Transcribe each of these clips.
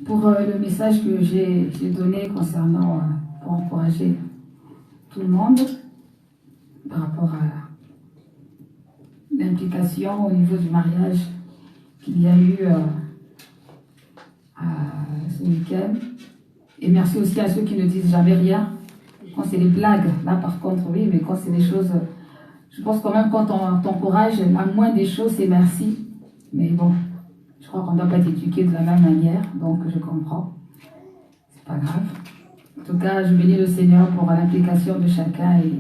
pour le message que j'ai donné concernant, pour encourager tout le monde par rapport à l'implication au niveau du mariage qu'il y a eu ce week-end. Et merci aussi à ceux qui ne disent jamais rien. Quand c'est des blagues, là par contre, oui, mais quand c'est des choses, je pense quand même quand on t'encourage, la moindre des choses, c'est merci. Mais bon, je crois qu'on ne doit pas être éduqué de la même manière, donc je comprends. C'est pas grave. En tout cas, je bénis le Seigneur pour l'implication de chacun et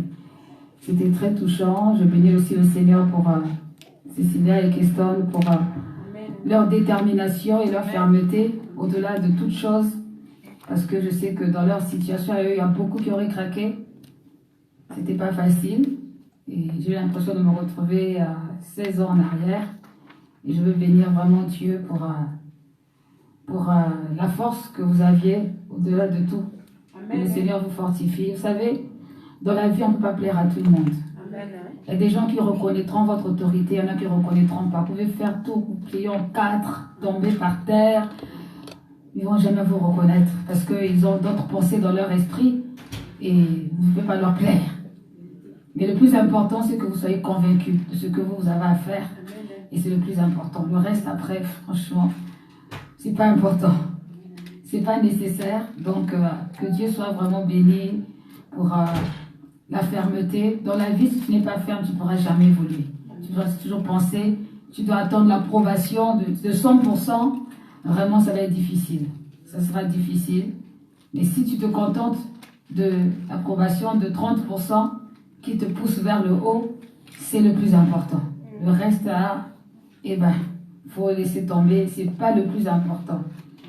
c'était très touchant. Je bénis aussi le Seigneur pour Cécilia et Keston, pour leur détermination et leur fermeté au-delà de toute chose. Parce que je sais que dans leur situation, il y a beaucoup qui auraient craqué. C'était pas facile. Et j'ai eu l'impression de me retrouver à 16 ans en arrière. Et je veux bénir vraiment Dieu pour la force que vous aviez au-delà de tout. Amen. Le Seigneur vous fortifie. Vous savez, dans la vie, on ne peut pas plaire à tout le monde. Amen. Il y a des gens qui reconnaîtront votre autorité, il y en a qui ne reconnaîtront pas. Vous pouvez faire tout, vous plier en quatre, tomber par terre. Ils ne vont jamais vous reconnaître parce qu'ils ont d'autres pensées dans leur esprit et vous ne pouvez pas leur plaire. Mais le plus important, c'est que vous soyez convaincus de ce que vous avez à faire. Et c'est le plus important. Le reste, après, franchement, c'est pas important. C'est pas nécessaire. Donc, que Dieu soit vraiment béni pour la fermeté. Dans la vie, si tu n'es pas ferme, tu ne pourras jamais évoluer. Tu dois toujours penser, tu dois attendre l'approbation de 100%. Vraiment, ça va être difficile. Ça sera difficile. Mais si tu te contentes de l'approbation de 30% qui te pousse vers le haut, c'est le plus important. Le reste, il faut laisser tomber. C'est pas le plus important.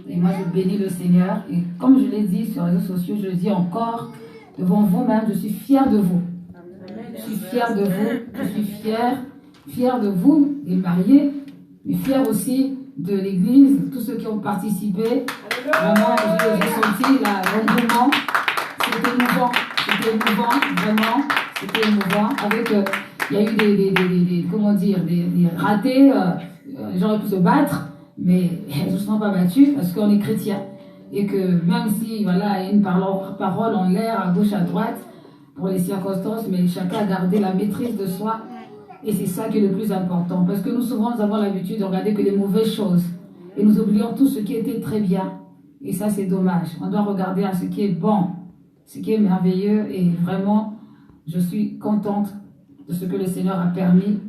Et moi, je bénis le Seigneur. Et comme je l'ai dit sur les réseaux sociaux, je le dis encore devant vous-même, je suis fière de vous. Je suis fière de vous. Je suis fière de vous, les mariés, mais fière aussi de l'Église, tous ceux qui ont participé. Vraiment, j'ai senti l'engouement. C'était émouvant, vraiment. C'était émouvant. Avec, il y a eu des ratés. Les gens auraient pu se battre, mais ils ne se sont pas battus parce qu'on est chrétiens. Et que même si, voilà, il y a une parole en l'air, à gauche, à droite, pour les circonstances, mais chacun a gardé la maîtrise de soi. Et c'est ça qui est le plus important. Parce que nous, souvent, nous avons l'habitude de regarder que les mauvaises choses. Et nous oublions tout ce qui était très bien. Et ça, c'est dommage. On doit regarder à ce qui est bon, ce qui est merveilleux. Et vraiment, je suis contente de ce que le Seigneur a permis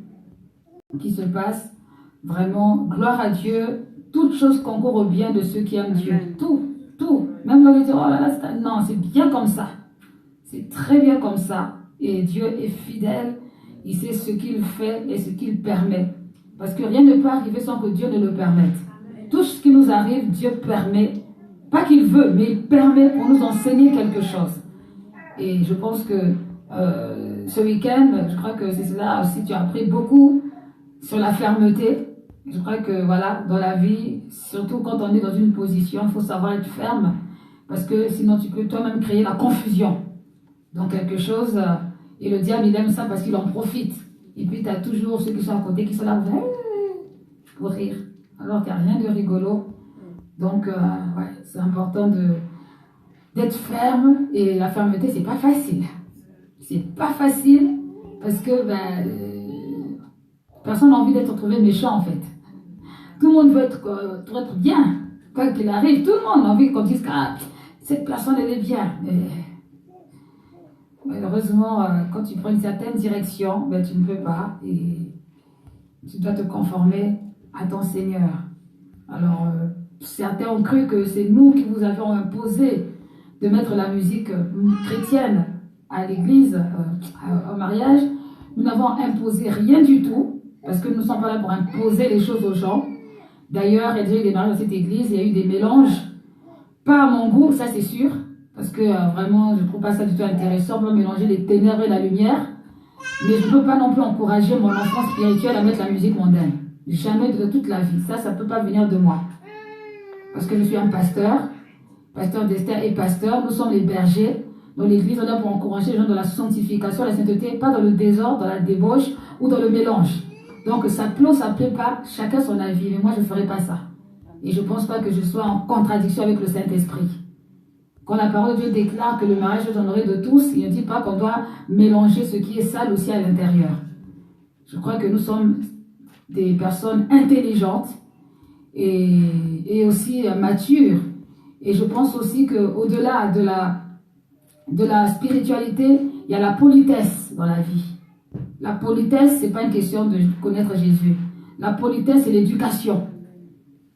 qu'il se passe. Vraiment, gloire à Dieu. Toute chose concourt au bien de ceux qui aiment Dieu. Tout. Même là, on dit, oh là là, non, c'est bien comme ça. C'est très bien comme ça. Et Dieu est fidèle. Il sait ce qu'il fait et ce qu'il permet. Parce que rien ne peut arriver sans que Dieu ne le permette. Tout ce qui nous arrive, Dieu permet. Pas qu'il veut, mais il permet pour nous enseigner quelque chose. Et je pense que ce week-end, je crois que c'est cela aussi, tu as appris beaucoup sur la fermeté. Je crois que voilà, dans la vie, surtout quand on est dans une position, il faut savoir être ferme. Parce que sinon, tu peux toi-même créer la confusion. Donc quelque chose... Et le diable, il aime ça parce qu'il en profite. Et puis, tu as toujours ceux qui sont à côté qui sont là pour rire. Alors qu'il n'y a rien de rigolo. Donc, c'est important d'être ferme. Et la fermeté, c'est pas facile. C'est pas facile parce que personne n'a envie d'être trouvé méchant, en fait. Tout le monde veut être bien. Quoi qu'il arrive, tout le monde a envie qu'on dise que cette personne, elle est bien. Mais, malheureusement, quand tu prends une certaine direction, tu ne peux pas et tu dois te conformer à ton Seigneur. Alors, certains ont cru que c'est nous qui vous avions imposé de mettre la musique chrétienne à l'église, au mariage. Nous n'avons imposé rien du tout, parce que nous ne sommes pas là pour imposer les choses aux gens. D'ailleurs, il y a déjà eu des mariages dans cette église, il y a eu des mélanges. Pas à mon goût, ça c'est sûr. Parce que vraiment, je ne trouve pas ça du tout intéressant. On peut mélanger les ténèbres et la lumière. Mais je ne peux pas non plus encourager mon enfant spirituel à mettre la musique mondaine. Jamais de toute la vie. Ça ne peut pas venir de moi. Parce que je suis un pasteur d'Esther et pasteur. Nous sommes les bergers. Dans l'église, on est là pour encourager les gens dans la sanctification, la sainteté, pas dans le désordre, dans la débauche ou dans le mélange. Donc ça plaît ou ça ne plaît pas, chacun son avis, mais moi je ne ferai pas ça. Et je ne pense pas que je sois en contradiction avec le Saint-Esprit. Quand la parole de Dieu déclare que le mariage est honoré de tous, il ne dit pas qu'on doit mélanger ce qui est sale aussi à l'intérieur. Je crois que nous sommes des personnes intelligentes et aussi matures. Et je pense aussi qu'au-delà de la spiritualité, il y a la politesse dans la vie. La politesse, ce n'est pas une question de connaître Jésus. La politesse, c'est l'éducation.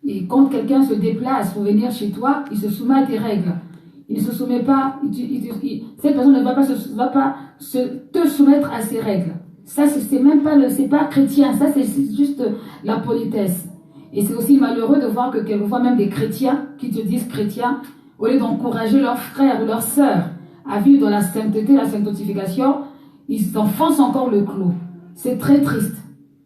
Et quand quelqu'un se déplace pour venir chez toi, il se soumet à tes règles. Il ne se soumet pas, cette personne ne va pas te soumettre à ses règles. Ça, c'est même pas c'est pas chrétien, ça c'est juste la politesse. Et c'est aussi malheureux de voir que quelquefois même des chrétiens qui te disent chrétiens, au lieu d'encourager leurs frères ou leurs sœurs à vivre dans la sainteté, la sanctification, ils enfoncent encore le clou. C'est très triste.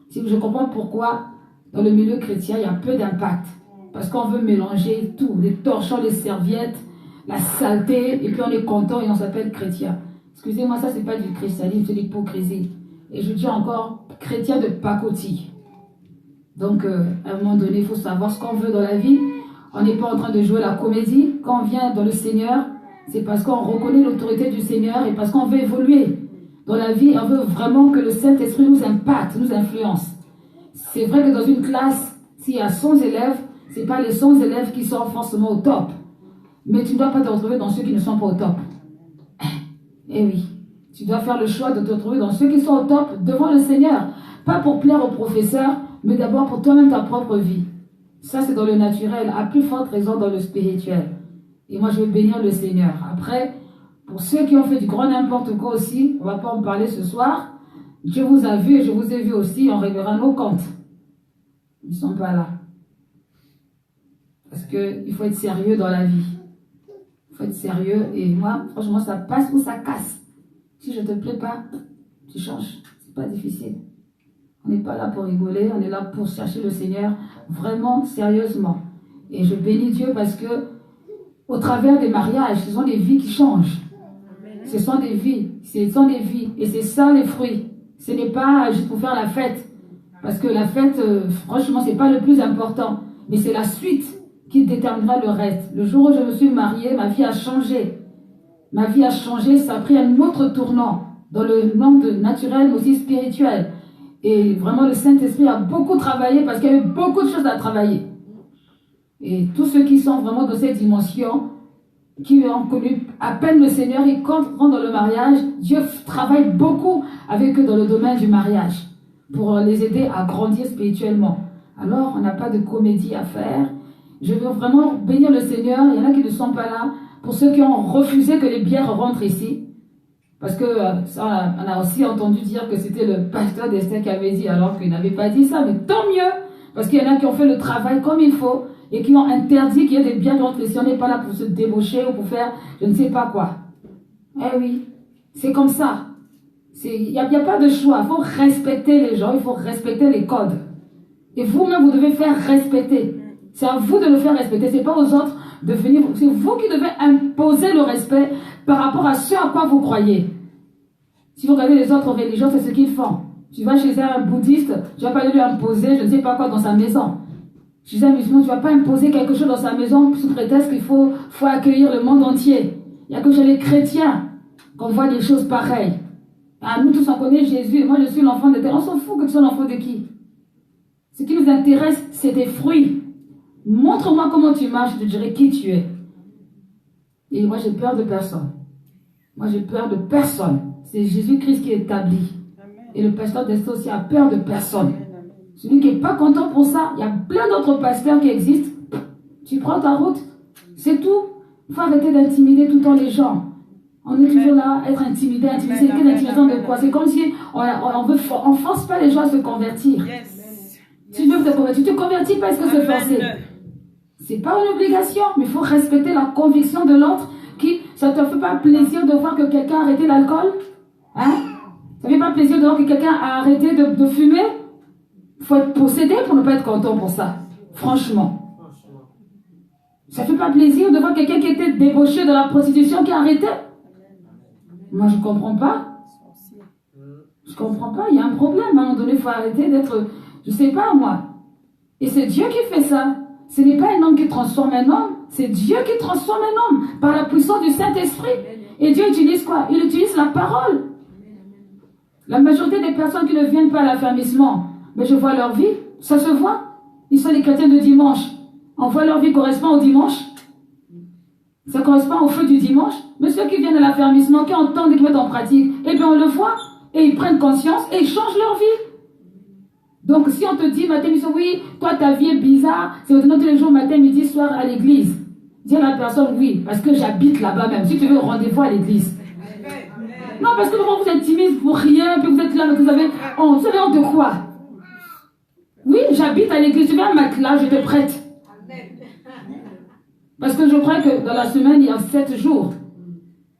Si je comprends pourquoi dans le milieu chrétien, il y a peu d'impact. Parce qu'on veut mélanger tout, les torchons, les serviettes, la saleté, et puis on est content et on s'appelle chrétien. Excusez-moi, ça c'est pas du christianisme, c'est de l'hypocrisie. Et je dis encore, chrétien de pacotille. Donc, à un moment donné, il faut savoir ce qu'on veut dans la vie. On n'est pas en train de jouer la comédie. Quand on vient dans le Seigneur, c'est parce qu'on reconnaît l'autorité du Seigneur et parce qu'on veut évoluer dans la vie. On veut vraiment que le Saint-Esprit nous impacte, nous influence. C'est vrai que dans une classe, s'il y a 100 élèves, ce n'est pas les 100 élèves qui sont forcément au top. Mais tu ne dois pas te retrouver dans ceux qui ne sont pas au top. Eh oui, tu dois faire le choix de te retrouver dans ceux qui sont au top devant le Seigneur. Pas pour plaire au professeur, mais d'abord pour toi-même ta propre vie. Ça, c'est dans le naturel, à plus forte raison dans le spirituel. Et moi, je veux bénir le Seigneur. Après, pour ceux qui ont fait du grand n'importe quoi aussi, on ne va pas en parler ce soir. Dieu vous a vu et je vous ai vu aussi, on réglera nos comptes. Ils ne sont pas là. Parce qu'il faut être sérieux dans la vie. Il faut être sérieux. Et moi, franchement, ça passe ou ça casse. Si je ne te plais pas, tu changes. C'est pas difficile. On n'est pas là pour rigoler, on est là pour chercher le Seigneur vraiment sérieusement. Et je bénis Dieu parce que au travers des mariages, ce sont des vies qui changent. Ce sont des vies, et c'est ça les fruits. Ce n'est pas juste pour faire la fête. Parce que la fête, franchement, c'est pas le plus important. Mais c'est la suite qui déterminera le reste. Le jour où je me suis mariée, ma vie a changé. Ma vie a changé, ça a pris un autre tournant dans le monde naturel, mais aussi spirituel. Et vraiment, le Saint-Esprit a beaucoup travaillé parce qu'il y avait beaucoup de choses à travailler. Et tous ceux qui sont vraiment dans cette dimension, qui ont connu à peine le Seigneur, et quand ils rentrent dans le mariage, Dieu travaille beaucoup avec eux dans le domaine du mariage pour les aider à grandir spirituellement. Alors, on n'a pas de comédie à faire. Je veux vraiment bénir le Seigneur. Il y en a qui ne sont pas là. Pour ceux qui ont refusé que les bières rentrent ici, parce que ça, on a aussi entendu dire que c'était le pasteur d'Esther qui avait dit, alors qu'il n'avait pas dit ça, mais tant mieux, parce qu'il y en a qui ont fait le travail comme il faut, et qui ont interdit qu'il y ait des biens qui rentrent ici. On n'est pas là pour se débaucher ou pour faire je ne sais pas quoi. Eh oui, c'est comme ça. Il n'y a pas de choix. Il faut respecter les gens, il faut respecter les codes. Et vous-même, vous devez faire respecter. C'est à vous de le faire respecter, ce n'est pas aux autres de venir. C'est vous qui devez imposer le respect par rapport à ce à quoi vous croyez. Si vous regardez les autres religions, c'est ce qu'ils font. Tu vas chez un bouddhiste, tu ne vas pas lui imposer je ne sais pas quoi dans sa maison. Chez un musulman, tu ne vas pas imposer quelque chose dans sa maison sous prétexte qu'il faut accueillir le monde entier. Il n'y a que chez les chrétiens qu'on voit des choses pareilles. Ah, nous tous on connaît Jésus, moi je suis l'enfant de terre. On s'en fout que tu sois l'enfant de qui. Ce qui nous intéresse, c'est tes fruits. Montre-moi comment tu marches, je te dirai qui tu es. Et moi, j'ai peur de personne. Moi, j'ai peur de personne. C'est Jésus-Christ qui est établi. Et le pasteur d'Esther aussi a peur de personne. Celui qui n'est pas content pour ça, il y a plein d'autres pasteurs qui existent. Tu prends ta route, c'est tout. Il faut arrêter d'intimider tout le temps les gens. On est toujours là, être intimidé. C'est quelle intimidation de quoi? C'est comme si on force pas les gens à se convertir. Si tu veux te convertir, tu te convertis parce que c'est forcé. C'est pas une obligation, mais il faut respecter la conviction de l'autre. Ça te fait pas plaisir de voir que quelqu'un a arrêté l'alcool? Hein? Ça fait pas plaisir de voir que quelqu'un a arrêté de fumer? Il faut être possédé pour ne pas être content pour ça. Franchement. Ça fait pas plaisir de voir quelqu'un qui était débauché de la prostitution qui a arrêté? Moi, je comprends pas. Je ne comprends pas, il y a un problème. À un moment donné, il faut arrêter d'être, je ne sais pas moi. Et c'est Dieu qui fait ça. Ce n'est pas un homme qui transforme un homme, c'est Dieu qui transforme un homme par la puissance du Saint-Esprit. Et Dieu utilise quoi? Il utilise la parole. La majorité des personnes qui ne viennent pas à l'affermissement, mais je vois leur vie, ça se voit. Ils sont les chrétiens de dimanche. On voit leur vie correspond au dimanche. Ça correspond au feu du dimanche. Mais ceux qui viennent à l'affermissement, qui entendent et qui mettent en pratique, eh bien on le voit. Et ils prennent conscience et ils changent leur vie. Donc si on te dit matin, midi, oui, toi ta vie est bizarre, c'est maintenant tous les jours, matin, midi, soir à l'église. Dis à la personne, oui, parce que j'habite là-bas même. Si tu veux, rendez-vous à l'église. Non, parce que vous êtes timide pour rien, puis vous êtes là, mais vous avez honte. Vous avez honte de quoi? Oui, j'habite à l'église, tu veux un matelas, je te prête. Parce que je crois que dans la semaine, il y a 7 jours.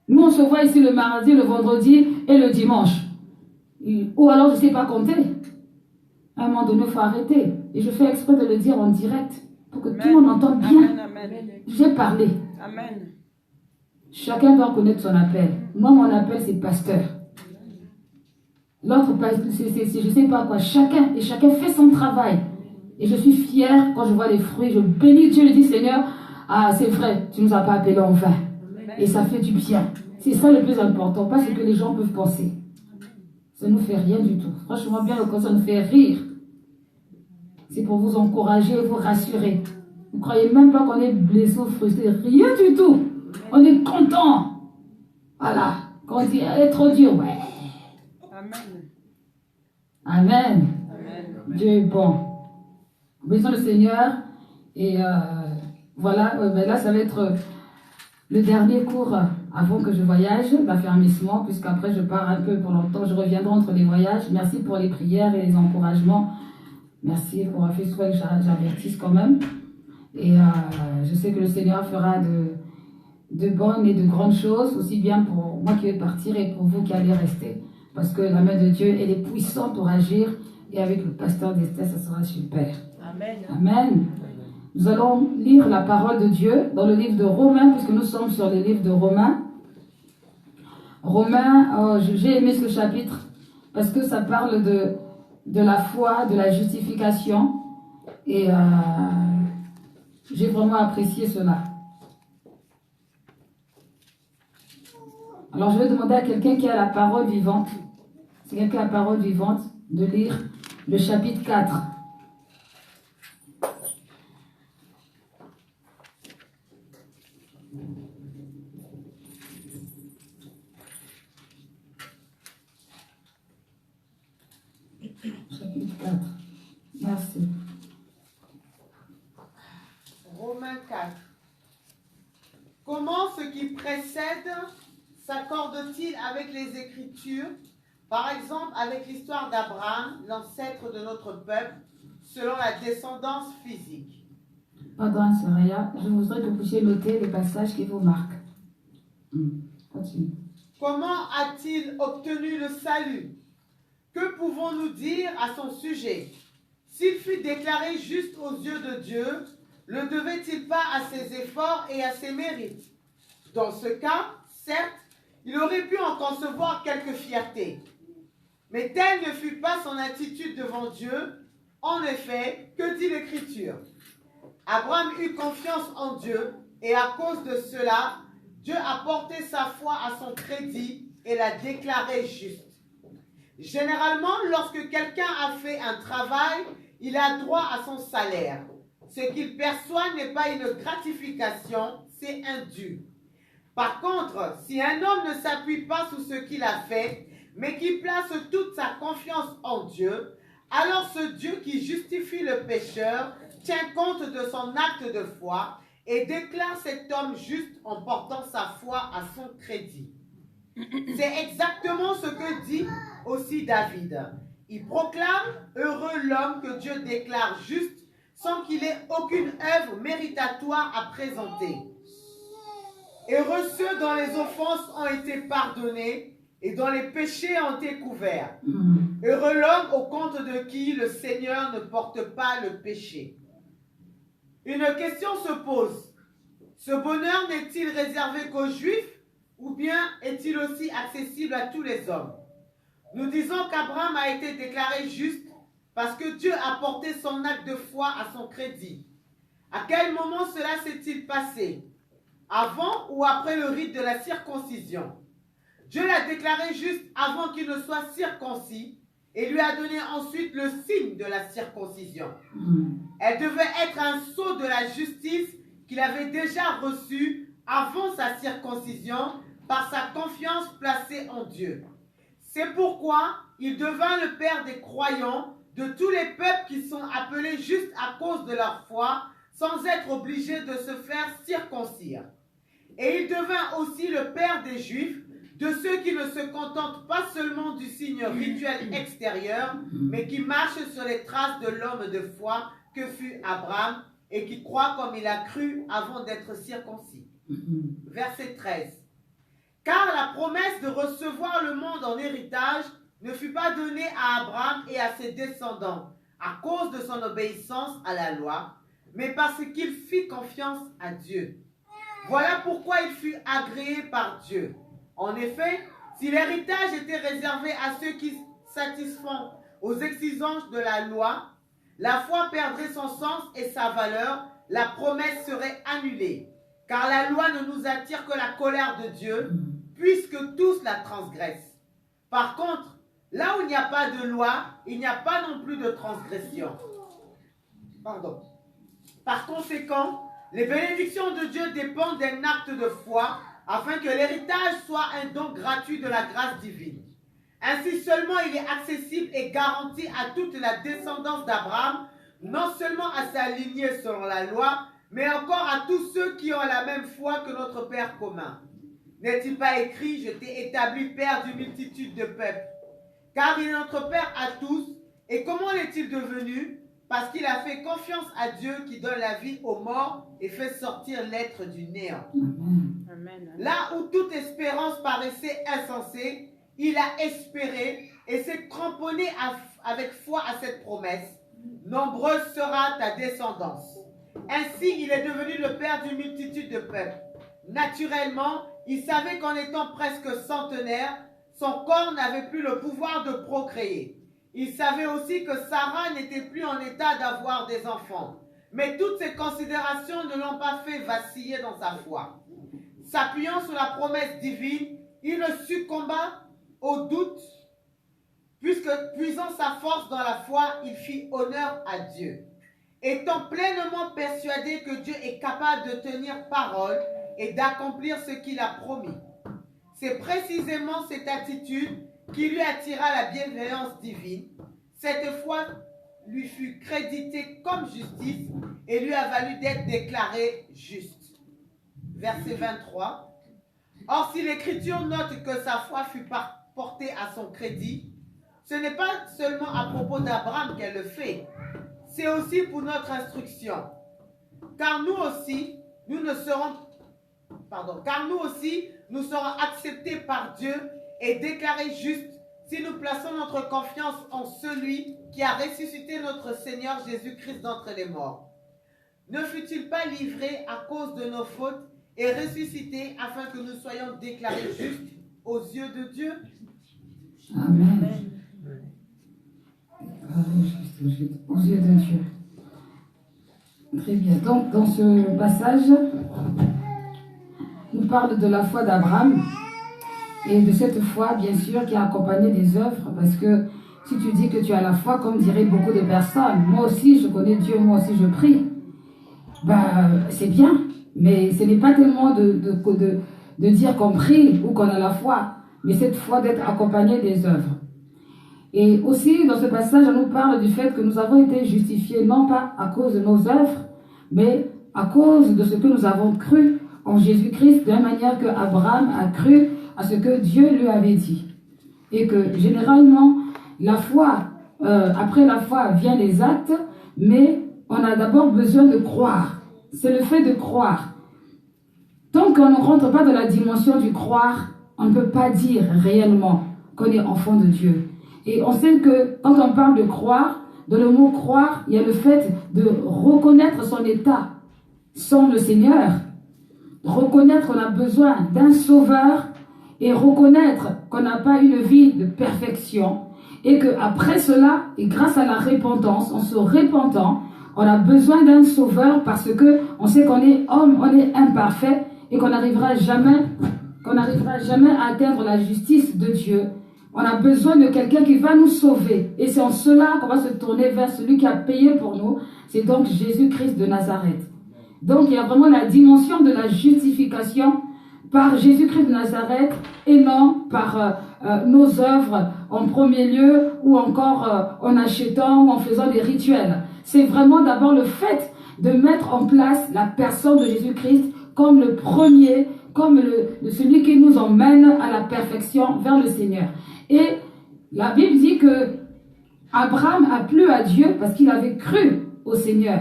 Nous, on se voit ici le mardi, le vendredi et le dimanche. Ou alors, je ne sais pas compter. À un moment donné, il faut arrêter. Et je fais exprès de le dire en direct pour que tout le monde entende bien. J'ai parlé. Amen. Chacun doit connaître son appel. Moi, mon appel, c'est pasteur. L'autre, c'est je ne sais pas quoi. Chacun fait son travail. Et je suis fière quand je vois les fruits. Je bénis Dieu, je dis, Seigneur, ah, c'est vrai, tu ne nous as pas appelés en vain. Et ça fait du bien. C'est ça le plus important, pas ce que les gens peuvent penser. Ça ne nous fait rien du tout. Franchement, bien, quand ça nous fait rire. C'est pour vous encourager et vous rassurer. Vous ne croyez même pas qu'on est blessé ou frustré. Rien du tout. On est content. Voilà. Quand on dit, elle est trop dure, ouais. Amen. Amen. Amen. Dieu est bon. Bénissons le Seigneur. Et voilà, ben là, ça va être le dernier cours avant que je voyage, l'affermissement, puisqu'après je pars un peu pour longtemps. Je reviendrai entre les voyages. Merci pour les prières et les encouragements. Merci pour un festival que j'avertisse quand même. Et je sais que le Seigneur fera de bonnes et de grandes choses, aussi bien pour moi qui vais partir et pour vous qui allez rester. Parce que la main de Dieu, elle est puissante pour agir. Et avec le pasteur d'Esther, ça sera super. Amen. Amen. Nous allons lire la parole de Dieu dans le livre de Romains, puisque nous sommes sur le livre de Romains. Romains, j'ai aimé ce chapitre parce que ça parle de la foi, de la justification. Et j'ai vraiment apprécié cela. Alors je vais demander à quelqu'un qui a la parole vivante, c'est quelqu'un qui a la parole vivante, de lire le chapitre 4. Chapitre 4. Merci. Romains 4. Comment ce qui précède s'accorde-t-il avec les Écritures, par exemple avec l'histoire d'Abraham, l'ancêtre de notre peuple, selon la descendance physique? Pardon, Soraya, je voudrais que vous puissiez noter les passages qui vous marquent. Continue. Comment a-t-il obtenu le salut? Que pouvons-nous dire à son sujet? S'il fut déclaré juste aux yeux de Dieu, le devait-il pas à ses efforts et à ses mérites? Dans ce cas, certes, il aurait pu en concevoir quelque fierté. Mais telle ne fut pas son attitude devant Dieu. En effet, que dit l'Écriture? Abraham eut confiance en Dieu, et à cause de cela, Dieu a porté sa foi à son crédit et l'a déclaré juste. Généralement, lorsque quelqu'un a fait un travail, il a droit à son salaire. Ce qu'il perçoit n'est pas une gratification, c'est un dû. Par contre, si un homme ne s'appuie pas sur ce qu'il a fait, mais qui place toute sa confiance en Dieu, alors ce Dieu qui justifie le pécheur tient compte de son acte de foi et déclare cet homme juste en portant sa foi à son crédit. C'est exactement ce que dit aussi David. Il proclame « Heureux l'homme que Dieu déclare juste sans qu'il ait aucune œuvre méritatoire à présenter. Heureux ceux dont les offenses ont été pardonnées et dont les péchés ont été couverts. Heureux l'homme au compte de qui le Seigneur ne porte pas le péché. » Une question se pose. Ce bonheur n'est-il réservé qu'aux Juifs ou bien est-il aussi accessible à tous les hommes? Nous disons qu'Abraham a été déclaré juste parce que Dieu a porté son acte de foi à son crédit. À quel moment cela s'est-il passé? Avant ou après le rite de la circoncision? Dieu l'a déclaré juste avant qu'il ne soit circoncis et lui a donné ensuite le signe de la circoncision. Elle devait être un sceau de la justice qu'il avait déjà reçu avant sa circoncision par sa confiance placée en Dieu. C'est pourquoi il devint le père des croyants de tous les peuples qui sont appelés juste à cause de leur foi, sans être obligés de se faire circoncire. Et il devint aussi le père des Juifs, de ceux qui ne se contentent pas seulement du signe rituel extérieur, mais qui marchent sur les traces de l'homme de foi que fut Abraham et qui croit comme il a cru avant d'être circoncis. Verset 13. Car la promesse de recevoir le monde en héritage ne fut pas donnée à Abraham et à ses descendants à cause de son obéissance à la loi, mais parce qu'il fit confiance à Dieu. Voilà pourquoi il fut agréé par Dieu. En effet, si l'héritage était réservé à ceux qui satisfont aux exigences de la loi, la foi perdrait son sens et sa valeur, la promesse serait annulée. Car la loi ne nous attire que la colère de Dieu, puisque tous la transgressent. Par contre, là où il n'y a pas de loi, il n'y a pas non plus de transgression. Par conséquent, les bénédictions de Dieu dépendent d'un acte de foi, afin que l'héritage soit un don gratuit de la grâce divine. Ainsi seulement il est accessible et garanti à toute la descendance d'Abraham, non seulement à sa lignée selon la loi, mais encore à tous ceux qui ont la même foi que notre Père commun. N'est-il pas écrit, je t'ai établi Père d'une multitude de peuples? Car il est notre Père à tous, et comment l'est-il devenu? Parce qu'il a fait confiance à Dieu qui donne la vie aux morts et fait sortir l'être du néant. Amen. Là où toute espérance paraissait insensée, il a espéré et s'est cramponné avec foi à cette promesse. Nombreuse sera ta descendance. Ainsi, il est devenu le père d'une multitude de peuples. Naturellement, il savait qu'en étant presque centenaire, son corps n'avait plus le pouvoir de procréer. Il savait aussi que Sarah n'était plus en état d'avoir des enfants. Mais toutes ces considérations ne l'ont pas fait vaciller dans sa foi. S'appuyant sur la promesse divine, il ne succomba au doute, puisque puisant sa force dans la foi, il fit honneur à Dieu. Étant pleinement persuadé que Dieu est capable de tenir parole et d'accomplir ce qu'il a promis. C'est précisément cette attitude qui lui attira la bienveillance divine. Cette foi lui fut créditée comme justice et lui a valu d'être déclaré juste. Verset 23. Or, si l'Écriture note que sa foi fut portée à son crédit, ce n'est pas seulement à propos d'Abraham qu'elle le fait, c'est aussi pour notre instruction. Car nous aussi, nous serons acceptés par Dieu et déclarés justes si nous plaçons notre confiance en celui qui a ressuscité notre Seigneur Jésus-Christ d'entre les morts. Ne fut-il pas livré à cause de nos fautes et ressuscité afin que nous soyons déclarés justes aux yeux de Dieu? Amen. Aux yeux de Dieu. Très bien. Donc, dans ce passage, nous parle de la foi d'Abraham et de cette foi, bien sûr, qui est accompagnée des œuvres. Parce que si tu dis que tu as la foi, comme diraient beaucoup de personnes, moi aussi je connais Dieu, moi aussi je prie, c'est bien. Mais ce n'est pas tellement de dire qu'on prie ou qu'on a la foi, mais cette foi d'être accompagnée des œuvres. Et aussi, dans ce passage, on nous parle du fait que nous avons été justifiés, non pas à cause de nos œuvres, mais à cause de ce que nous avons cru en Jésus-Christ, de la manière que Abraham a cru à ce que Dieu lui avait dit. Et que, généralement, la foi, après la foi, vient les actes, mais on a d'abord besoin de croire. C'est le fait de croire. Tant qu'on ne rentre pas dans la dimension du croire, on ne peut pas dire réellement qu'on est enfant de Dieu. Et on sait que quand on parle de croire, dans le mot croire, il y a le fait de reconnaître son état sans le Seigneur. Reconnaître qu'on a besoin d'un sauveur et reconnaître qu'on n'a pas une vie de perfection et qu'après cela, et grâce à la repentance, en se repentant, on a besoin d'un sauveur parce que on sait qu'on est homme, on est imparfait et qu'on n'arrivera jamais à atteindre la justice de Dieu. On a besoin de quelqu'un qui va nous sauver. Et c'est en cela qu'on va se tourner vers celui qui a payé pour nous. C'est donc Jésus-Christ de Nazareth. Donc il y a vraiment la dimension de la justification par Jésus-Christ de Nazareth et non par nos œuvres en premier lieu ou encore en achetant ou en faisant des rituels. C'est vraiment d'abord le fait de mettre en place la personne de Jésus-Christ comme le premier, comme celui qui nous emmène à la perfection vers le Seigneur. Et la Bible dit que Abraham a plu à Dieu parce qu'il avait cru au Seigneur.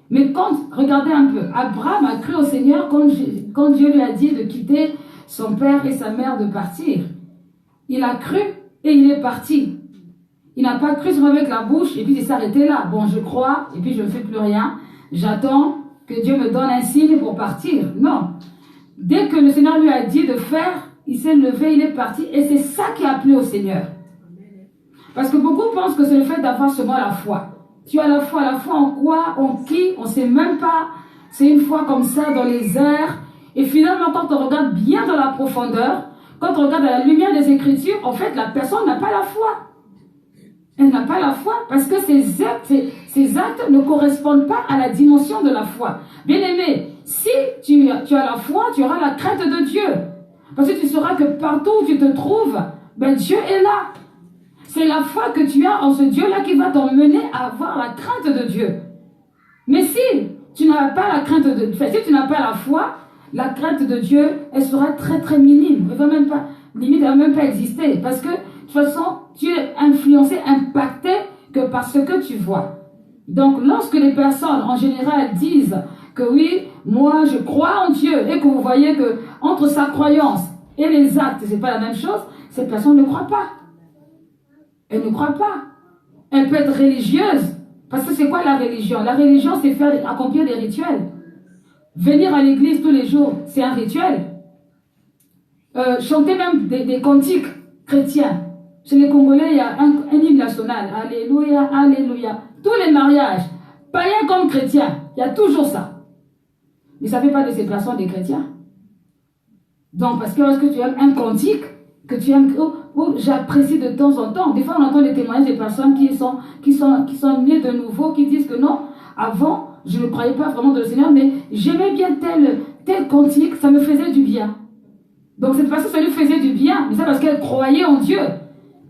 Mais regardez un peu, Abraham a cru au Seigneur quand Dieu lui a dit de quitter son père et sa mère, de partir. Il a cru et il est parti. Il n'a pas cru seulement avec la bouche et puis il s'est arrêté là. Bon, je crois et puis je ne fais plus rien. J'attends que Dieu me donne un signe pour partir. Non. Dès que le Seigneur lui a dit de faire, il s'est levé, il est parti. Et c'est ça qui a plu au Seigneur. Parce que beaucoup pensent que c'est le fait d'avoir seulement la foi. Tu as la foi en quoi, en qui, on ne sait même pas. C'est une foi comme ça dans les airs. Et finalement, quand on regarde bien dans la profondeur, quand on regarde à la lumière des Écritures, en fait, la personne n'a pas la foi. Elle n'a pas la foi parce que ces actes ne correspondent pas à la dimension de la foi. Bien aimé, si tu as la foi, tu auras la crainte de Dieu. Parce que tu sauras que partout où tu te trouves, ben Dieu est là. C'est la foi que tu as en ce Dieu-là qui va t'emmener à avoir la crainte de Dieu. Mais si tu n'as pas la crainte de Dieu, si tu n'as pas la foi, la crainte de Dieu, elle sera très très minime. Elle va même pas, limite, elle va même pas exister. Parce que, de toute façon, tu es influencé, impacté que par ce que tu vois. Donc, lorsque les personnes, en général, disent que oui, moi, je crois en Dieu, et que vous voyez que entre sa croyance et les actes, c'est pas la même chose, cette personne ne croit pas. Elle ne croit pas. Elle peut être religieuse. Parce que c'est quoi la religion? La religion, c'est accomplir des rituels. Venir à l'église tous les jours, c'est un rituel. Chanter même des cantiques chrétiens. Chez les Congolais, il y a un hymne national. Alléluia, Alléluia. Tous les mariages, païens comme chrétiens, il y a toujours ça. Mais ça ne fait pas de ces personnes des chrétiens. Donc, parce que lorsque tu aimes un cantique, que tu aimes, j'apprécie de temps en temps. Des fois, on entend des témoignages des personnes qui sont nées de nouveau, qui disent que non, avant, je ne croyais pas vraiment dans le Seigneur, mais j'aimais bien tel cantique, ça me faisait du bien. Donc cette personne, ça lui faisait du bien, mais ça parce qu'elle croyait en Dieu.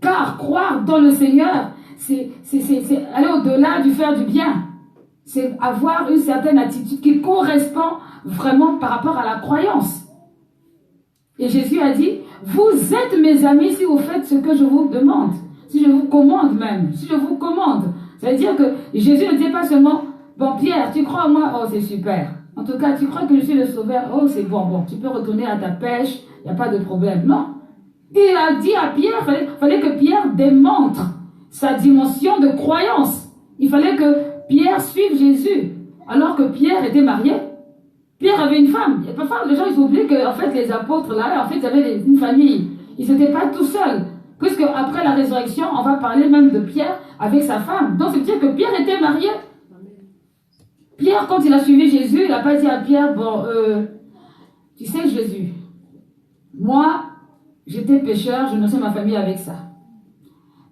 Car croire dans le Seigneur, c'est aller au-delà du faire du bien. C'est avoir une certaine attitude qui correspond vraiment par rapport à la croyance. Et Jésus a dit, vous êtes mes amis si vous faites ce que je vous demande. Si je vous commande même. Si je vous commande. Ça veut dire que Jésus ne dit pas seulement, bon Pierre, tu crois en moi? Oh, c'est super. En tout cas, tu crois que je suis le sauveur? Oh, c'est bon, tu peux retourner à ta pêche, il n'y a pas de problème. Non. Il a dit à Pierre, il fallait que Pierre démontre sa dimension de croyance. Il fallait que Pierre suive Jésus, alors que Pierre était marié. Pierre avait une femme. Parfois, les gens ils oublient que en fait, les apôtres, là, en fait, ils avaient une famille. Ils n'étaient pas tout seuls. Puisque après la résurrection, on va parler même de Pierre avec sa femme. Donc, c'est dire que Pierre était marié. Pierre, quand il a suivi Jésus, il n'a pas dit à Pierre, bon, tu sais Jésus, moi, j'étais pécheur, je nourrissais ma famille avec ça.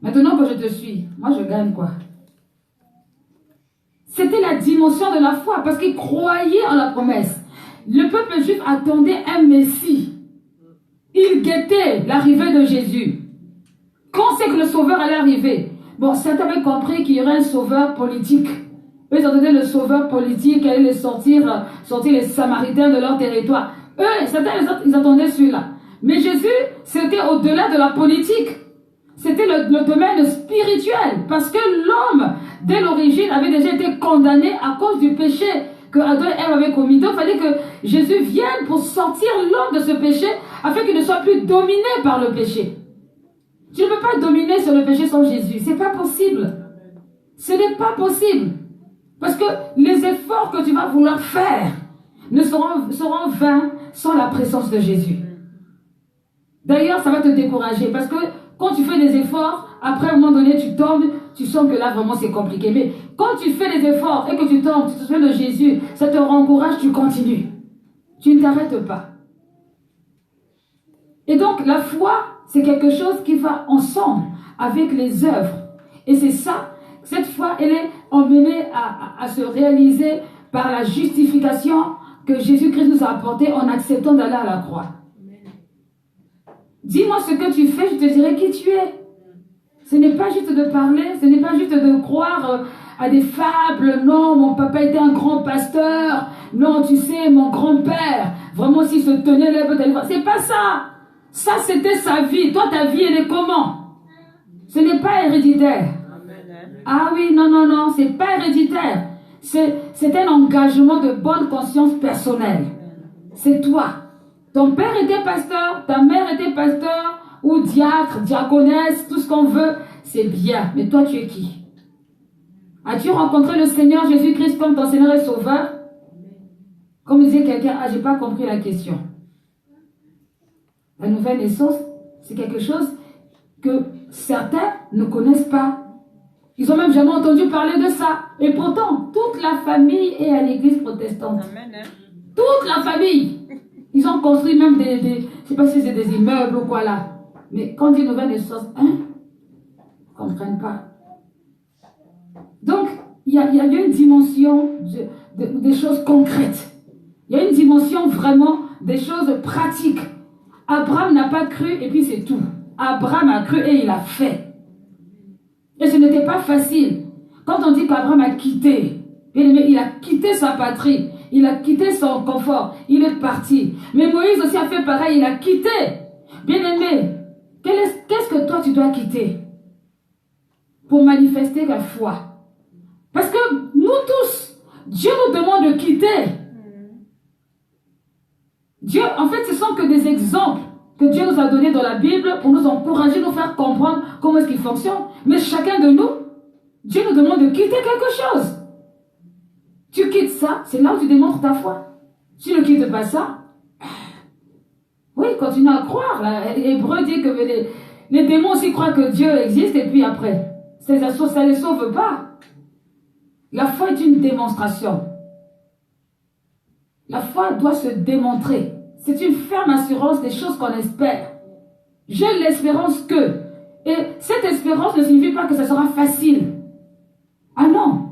Maintenant que je te suis, moi je gagne quoi? C'était la dimension de la foi, parce qu'il croyait en la promesse. Le peuple juif attendait un Messie. Il guettait l'arrivée de Jésus. Quand c'est que le sauveur allait arriver? Bon, certains avaient compris qu'il y aurait un sauveur politique. Eux, ils attendaient le sauveur politique qui allait les sortir les Samaritains de leur territoire. Eux, certains, ils attendaient celui-là. Mais Jésus, c'était au-delà de la politique. C'était le domaine spirituel. Parce que l'homme, dès l'origine, avait déjà été condamné à cause du péché que Adam et Ève avaient commis. Donc, il fallait que Jésus vienne pour sortir l'homme de ce péché afin qu'il ne soit plus dominé par le péché. Tu ne peux pas dominer sur le péché sans Jésus. Ce n'est pas possible. Ce n'est pas possible. Parce que les efforts que tu vas vouloir faire ne seront vains sans la présence de Jésus. D'ailleurs, ça va te décourager parce que quand tu fais des efforts, après à un moment donné, tu tombes, tu sens que là, vraiment, c'est compliqué. Mais quand tu fais des efforts et que tu tombes, tu te souviens de Jésus, ça te rencourage, tu continues. Tu ne t'arrêtes pas. Et donc, la foi, c'est quelque chose qui va ensemble avec les œuvres. Et c'est ça, cette foi, elle est emmenée à se réaliser par la justification que Jésus-Christ nous a apportée en acceptant d'aller à la croix. Dis-moi ce que tu fais, je te dirai qui tu es. Ce n'est pas juste de parler, ce n'est pas juste de croire à des fables. Non, mon papa était un grand pasteur. Non, tu sais, mon grand-père, vraiment, s'il se tenait là, c'est pas ça. Ça, c'était sa vie. Toi, ta vie, elle est comment? Ce n'est pas héréditaire. Ah oui, non, non, non, c'est pas héréditaire. C'est un engagement de bonne conscience personnelle. C'est toi. Ton père était pasteur, ta mère était pasteur, ou diacre, diaconesse, tout ce qu'on veut, c'est bien. Mais toi, tu es qui? As-tu rencontré le Seigneur Jésus-Christ comme ton Seigneur et Sauveur? Comme disait quelqu'un, ah, j'ai pas compris la question. La nouvelle naissance, c'est quelque chose que certains ne connaissent pas. Ils n'ont même jamais entendu parler de ça. Et pourtant, toute la famille est à l'église protestante. Amen. Toute la famille. Ils ont construit même je ne sais pas si c'est des immeubles ou quoi là. Mais quand on dit nouvelle naissance, ils ne comprennent pas. Donc, il y a une dimension des choses concrètes. Il y a une dimension vraiment des choses pratiques. Abraham n'a pas cru et puis c'est tout. Abraham a cru et il a fait. Et ce n'était pas facile. Quand on dit qu'Abraham a quitté, il a quitté sa patrie, il a quitté son confort, il est parti. Mais Moïse aussi a fait pareil, il a quitté. Bien-aimé, qu'est-ce que toi tu dois quitter pour manifester la foi? Parce que nous tous, Dieu nous demande de quitter. Dieu, en fait, ce sont que des exemples que Dieu nous a donnés dans la Bible pour nous encourager, nous faire comprendre comment est-ce qu'il fonctionne. Mais chacun de nous, Dieu nous demande de quitter quelque chose. Tu quittes ça, c'est là où tu démontres ta foi. Tu ne quittes pas ça. Oui, continue à croire. L'Hébreu dit que les démons aussi croient que Dieu existe et puis après, ça ne les sauve pas. La foi est une démonstration. La foi doit se démontrer. C'est une ferme assurance des choses qu'on espère. J'ai l'espérance que. Et cette espérance ne signifie pas que ça sera facile. Ah non.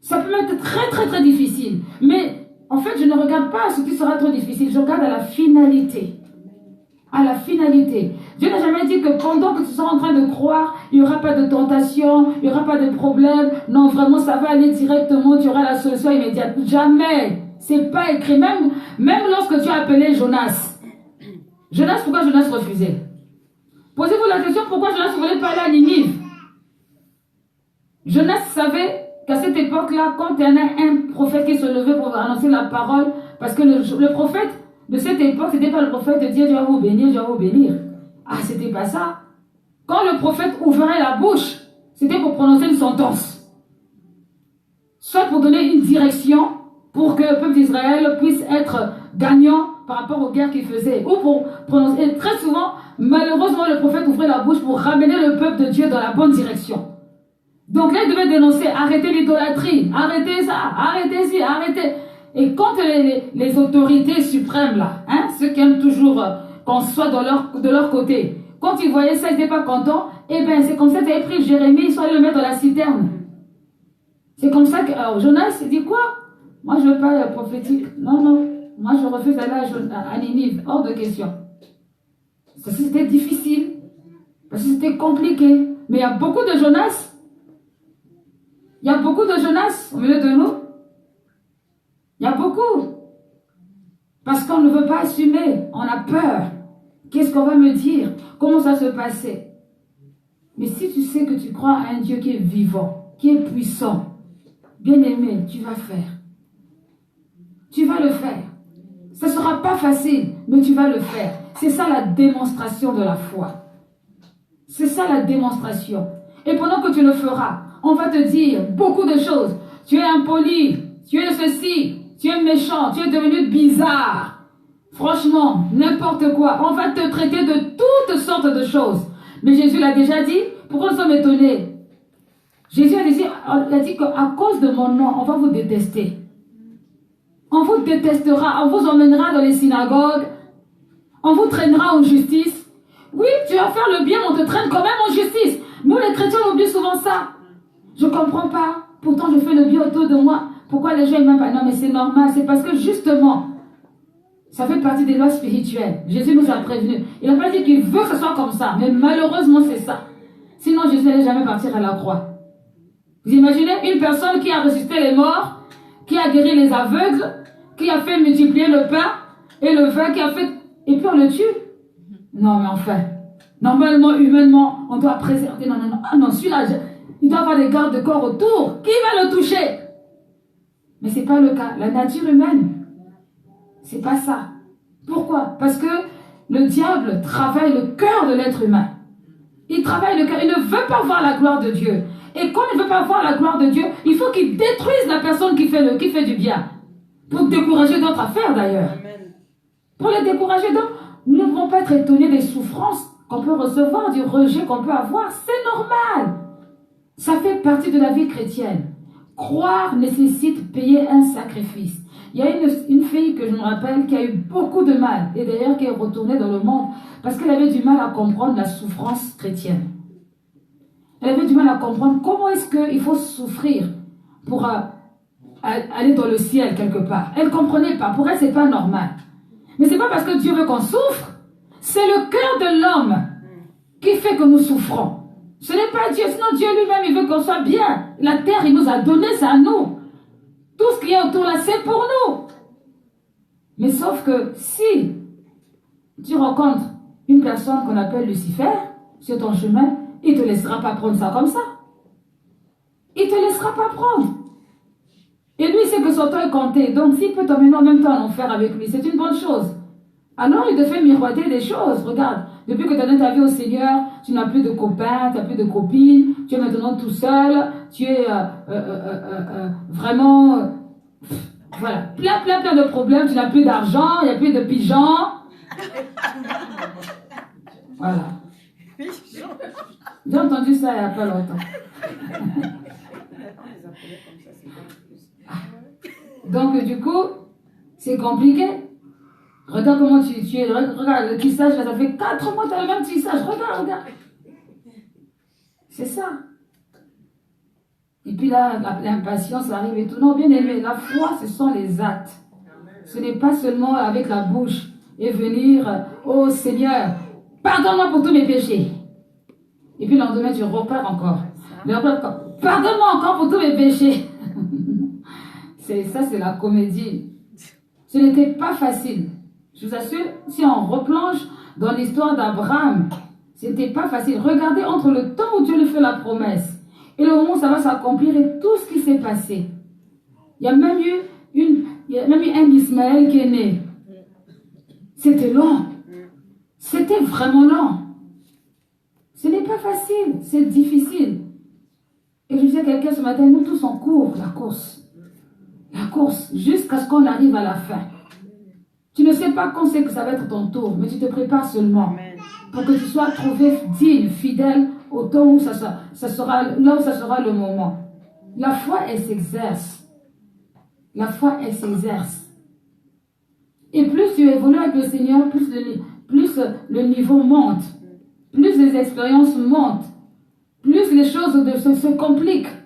Ça peut être très très très difficile. Mais en fait, je ne regarde pas ce qui sera trop difficile. Je regarde à la finalité. À la finalité. Dieu n'a jamais dit que pendant que tu seras en train de croire, il n'y aura pas de tentation, il n'y aura pas de problème. Non, vraiment, ça va aller directement, tu auras la solution immédiate. Jamais. C'est pas écrit. Même lorsque tu as appelé Jonas. Jonas, pourquoi Jonas refusait? Posez-vous la question, pourquoi Jonas ne voulait pas aller à Ninive? Jonas savait qu'à cette époque-là, quand il y en a un prophète qui se levait pour annoncer la parole, parce que le prophète de cette époque, ce n'était pas le prophète de dire, Dieu va vous bénir, Dieu va vous bénir. Ah, c'était pas ça. Quand le prophète ouvrait la bouche, c'était pour prononcer une sentence. Soit pour donner une direction, pour que le peuple d'Israël puisse être gagnant par rapport aux guerres qu'il faisait. Ou pour prononcer. Et très souvent, malheureusement, le prophète ouvrait la bouche pour ramener le peuple de Dieu dans la bonne direction. Donc là, il devait dénoncer, arrêtez l'idolâtrie, arrêtez ça, arrêtez ci, arrêtez. Et quand les autorités suprêmes, là, ceux qui aiment toujours qu'on soit de leur côté, quand ils voyaient ça, ils n'étaient pas contents, eh bien, c'est comme ça qu'ils avaient pris Jérémie, ils sont allés le mettre dans la citerne. C'est comme ça que Jonas s'est dit quoi? Moi, je ne veux pas prophétique. Non, non. Moi, je refuse d'aller à Ninive. Hors de question. Parce que c'était difficile. Parce que c'était compliqué. Mais il y a beaucoup de Jonas. Il y a beaucoup de Jonas au milieu de nous. Il y a beaucoup. Parce qu'on ne veut pas assumer. On a peur. Qu'est-ce qu'on va me dire? Comment ça se passait? Mais si tu sais que tu crois à un Dieu qui est vivant, qui est puissant, bien aimé, tu vas faire. Tu vas le faire. Ce ne sera pas facile, mais tu vas le faire. C'est ça la démonstration de la foi. C'est ça la démonstration. Et pendant que tu le feras, on va te dire beaucoup de choses. Tu es impoli, tu es ceci, tu es méchant, tu es devenu bizarre. Franchement, n'importe quoi. On va te traiter de toutes toutes sortes de choses. Mais Jésus l'a déjà dit. Pourquoi nous sommes étonnés? Jésus a dit qu'à cause de mon nom, on va vous détester. On vous détestera, on vous emmènera dans les synagogues, on vous traînera en justice. Oui, tu vas faire le bien, on te traîne quand même en justice. Nous, les chrétiens, on oublie souvent ça. Je ne comprends pas. Pourtant, je fais le bien autour de moi. Pourquoi les gens ne m'aiment pas? Non, mais c'est normal. C'est parce que justement, ça fait partie des lois spirituelles. Jésus nous a prévenus. Il n'a pas dit qu'il veut que ce soit comme ça. Mais malheureusement, c'est ça. Sinon, Jésus n'allait jamais partir à la croix. Vous imaginez une personne qui a ressuscité les morts, qui a guéri les aveugles, qui a fait multiplier le pain et le vin, qui a fait... Et puis on le tue. Non, mais enfin, normalement, humainement, on doit préserver. Non, non, non. Ah non, celui-là, il doit avoir des gardes de corps autour. Qui va le toucher? Mais ce n'est pas le cas. La nature humaine, c'est pas ça. Pourquoi? Parce que le diable travaille le cœur de l'être humain. Il travaille le cœur. Il ne veut pas voir la gloire de Dieu. Et comme il ne veut pas voir la gloire de Dieu, il faut qu'il détruise la personne qui fait du bien. Pour décourager d'autres à faire d'ailleurs. Pour les décourager d'autres, nous ne devons pas être étonnés des souffrances qu'on peut recevoir, du rejet qu'on peut avoir. C'est normal. Ça fait partie de la vie chrétienne. Croire nécessite payer un sacrifice. Il y a une fille que je me rappelle qui a eu beaucoup de mal, et d'ailleurs qui est retournée dans le monde, parce qu'elle avait du mal à comprendre la souffrance chrétienne. Elle avait du mal à comprendre comment est-ce qu'il faut souffrir pour aller dans le ciel quelque part. Elle ne comprenait pas. Pour elle, ce n'est pas normal. Mais ce n'est pas parce que Dieu veut qu'on souffre. C'est le cœur de l'homme qui fait que nous souffrons. Ce n'est pas Dieu. Sinon, Dieu lui-même, il veut qu'on soit bien. La terre, il nous a donné, c'est à nous. Tout ce qui est autour là, c'est pour nous. Mais sauf que si tu rencontres une personne qu'on appelle Lucifer sur ton chemin, il ne te laissera pas prendre ça comme ça. Il ne te laissera pas prendre. Et lui, il sait que son temps est compté. Donc, s'il peut t'emmener en même temps en enfer avec lui, c'est une bonne chose. Alors, il te fait miroiter des choses. Regarde, depuis que tu as donné ta vie au Seigneur, tu n'as plus de copains, tu n'as plus de copines, tu es maintenant tout seul, tu es vraiment... voilà, plein de problèmes, tu n'as plus d'argent, il n'y a plus de pigeons. Voilà. J'ai entendu ça il n'y a pas longtemps. Donc, du coup, c'est compliqué. Regarde comment tu es. Regarde, le tissage, là, ça fait 4 mois que tu as le même tissage. Regarde. C'est ça. Et puis là, l'impatience arrive et tout. Non, bien aimé, la foi, ce sont les actes. Ce n'est pas seulement avec la bouche et venir, oh Seigneur, pardonne-moi pour tous mes péchés. Et puis le lendemain, tu repars encore. Pardonne-moi encore pour tous mes péchés. Ça, c'est la comédie. Ce n'était pas facile. Je vous assure, si on replonge dans l'histoire d'Abraham, ce n'était pas facile. Regardez entre le temps où Dieu lui fait la promesse et le moment où ça va s'accomplir et tout ce qui s'est passé. Il y a même eu un Ismaël qui est né. C'était long. C'était vraiment long. Ce n'est pas facile, c'est difficile. Et je disais à quelqu'un ce matin, nous tous on court la course. La course, jusqu'à ce qu'on arrive à la fin. Tu ne sais pas quand c'est que ça va être ton tour, mais tu te prépares seulement pour que tu sois trouvé digne, fidèle au temps où ça sera, là où ça sera le moment. La foi, elle s'exerce. La foi, elle s'exerce. Et plus tu évolues avec le Seigneur, plus le niveau monte. Plus les expériences montent. Plus les choses se compliquent.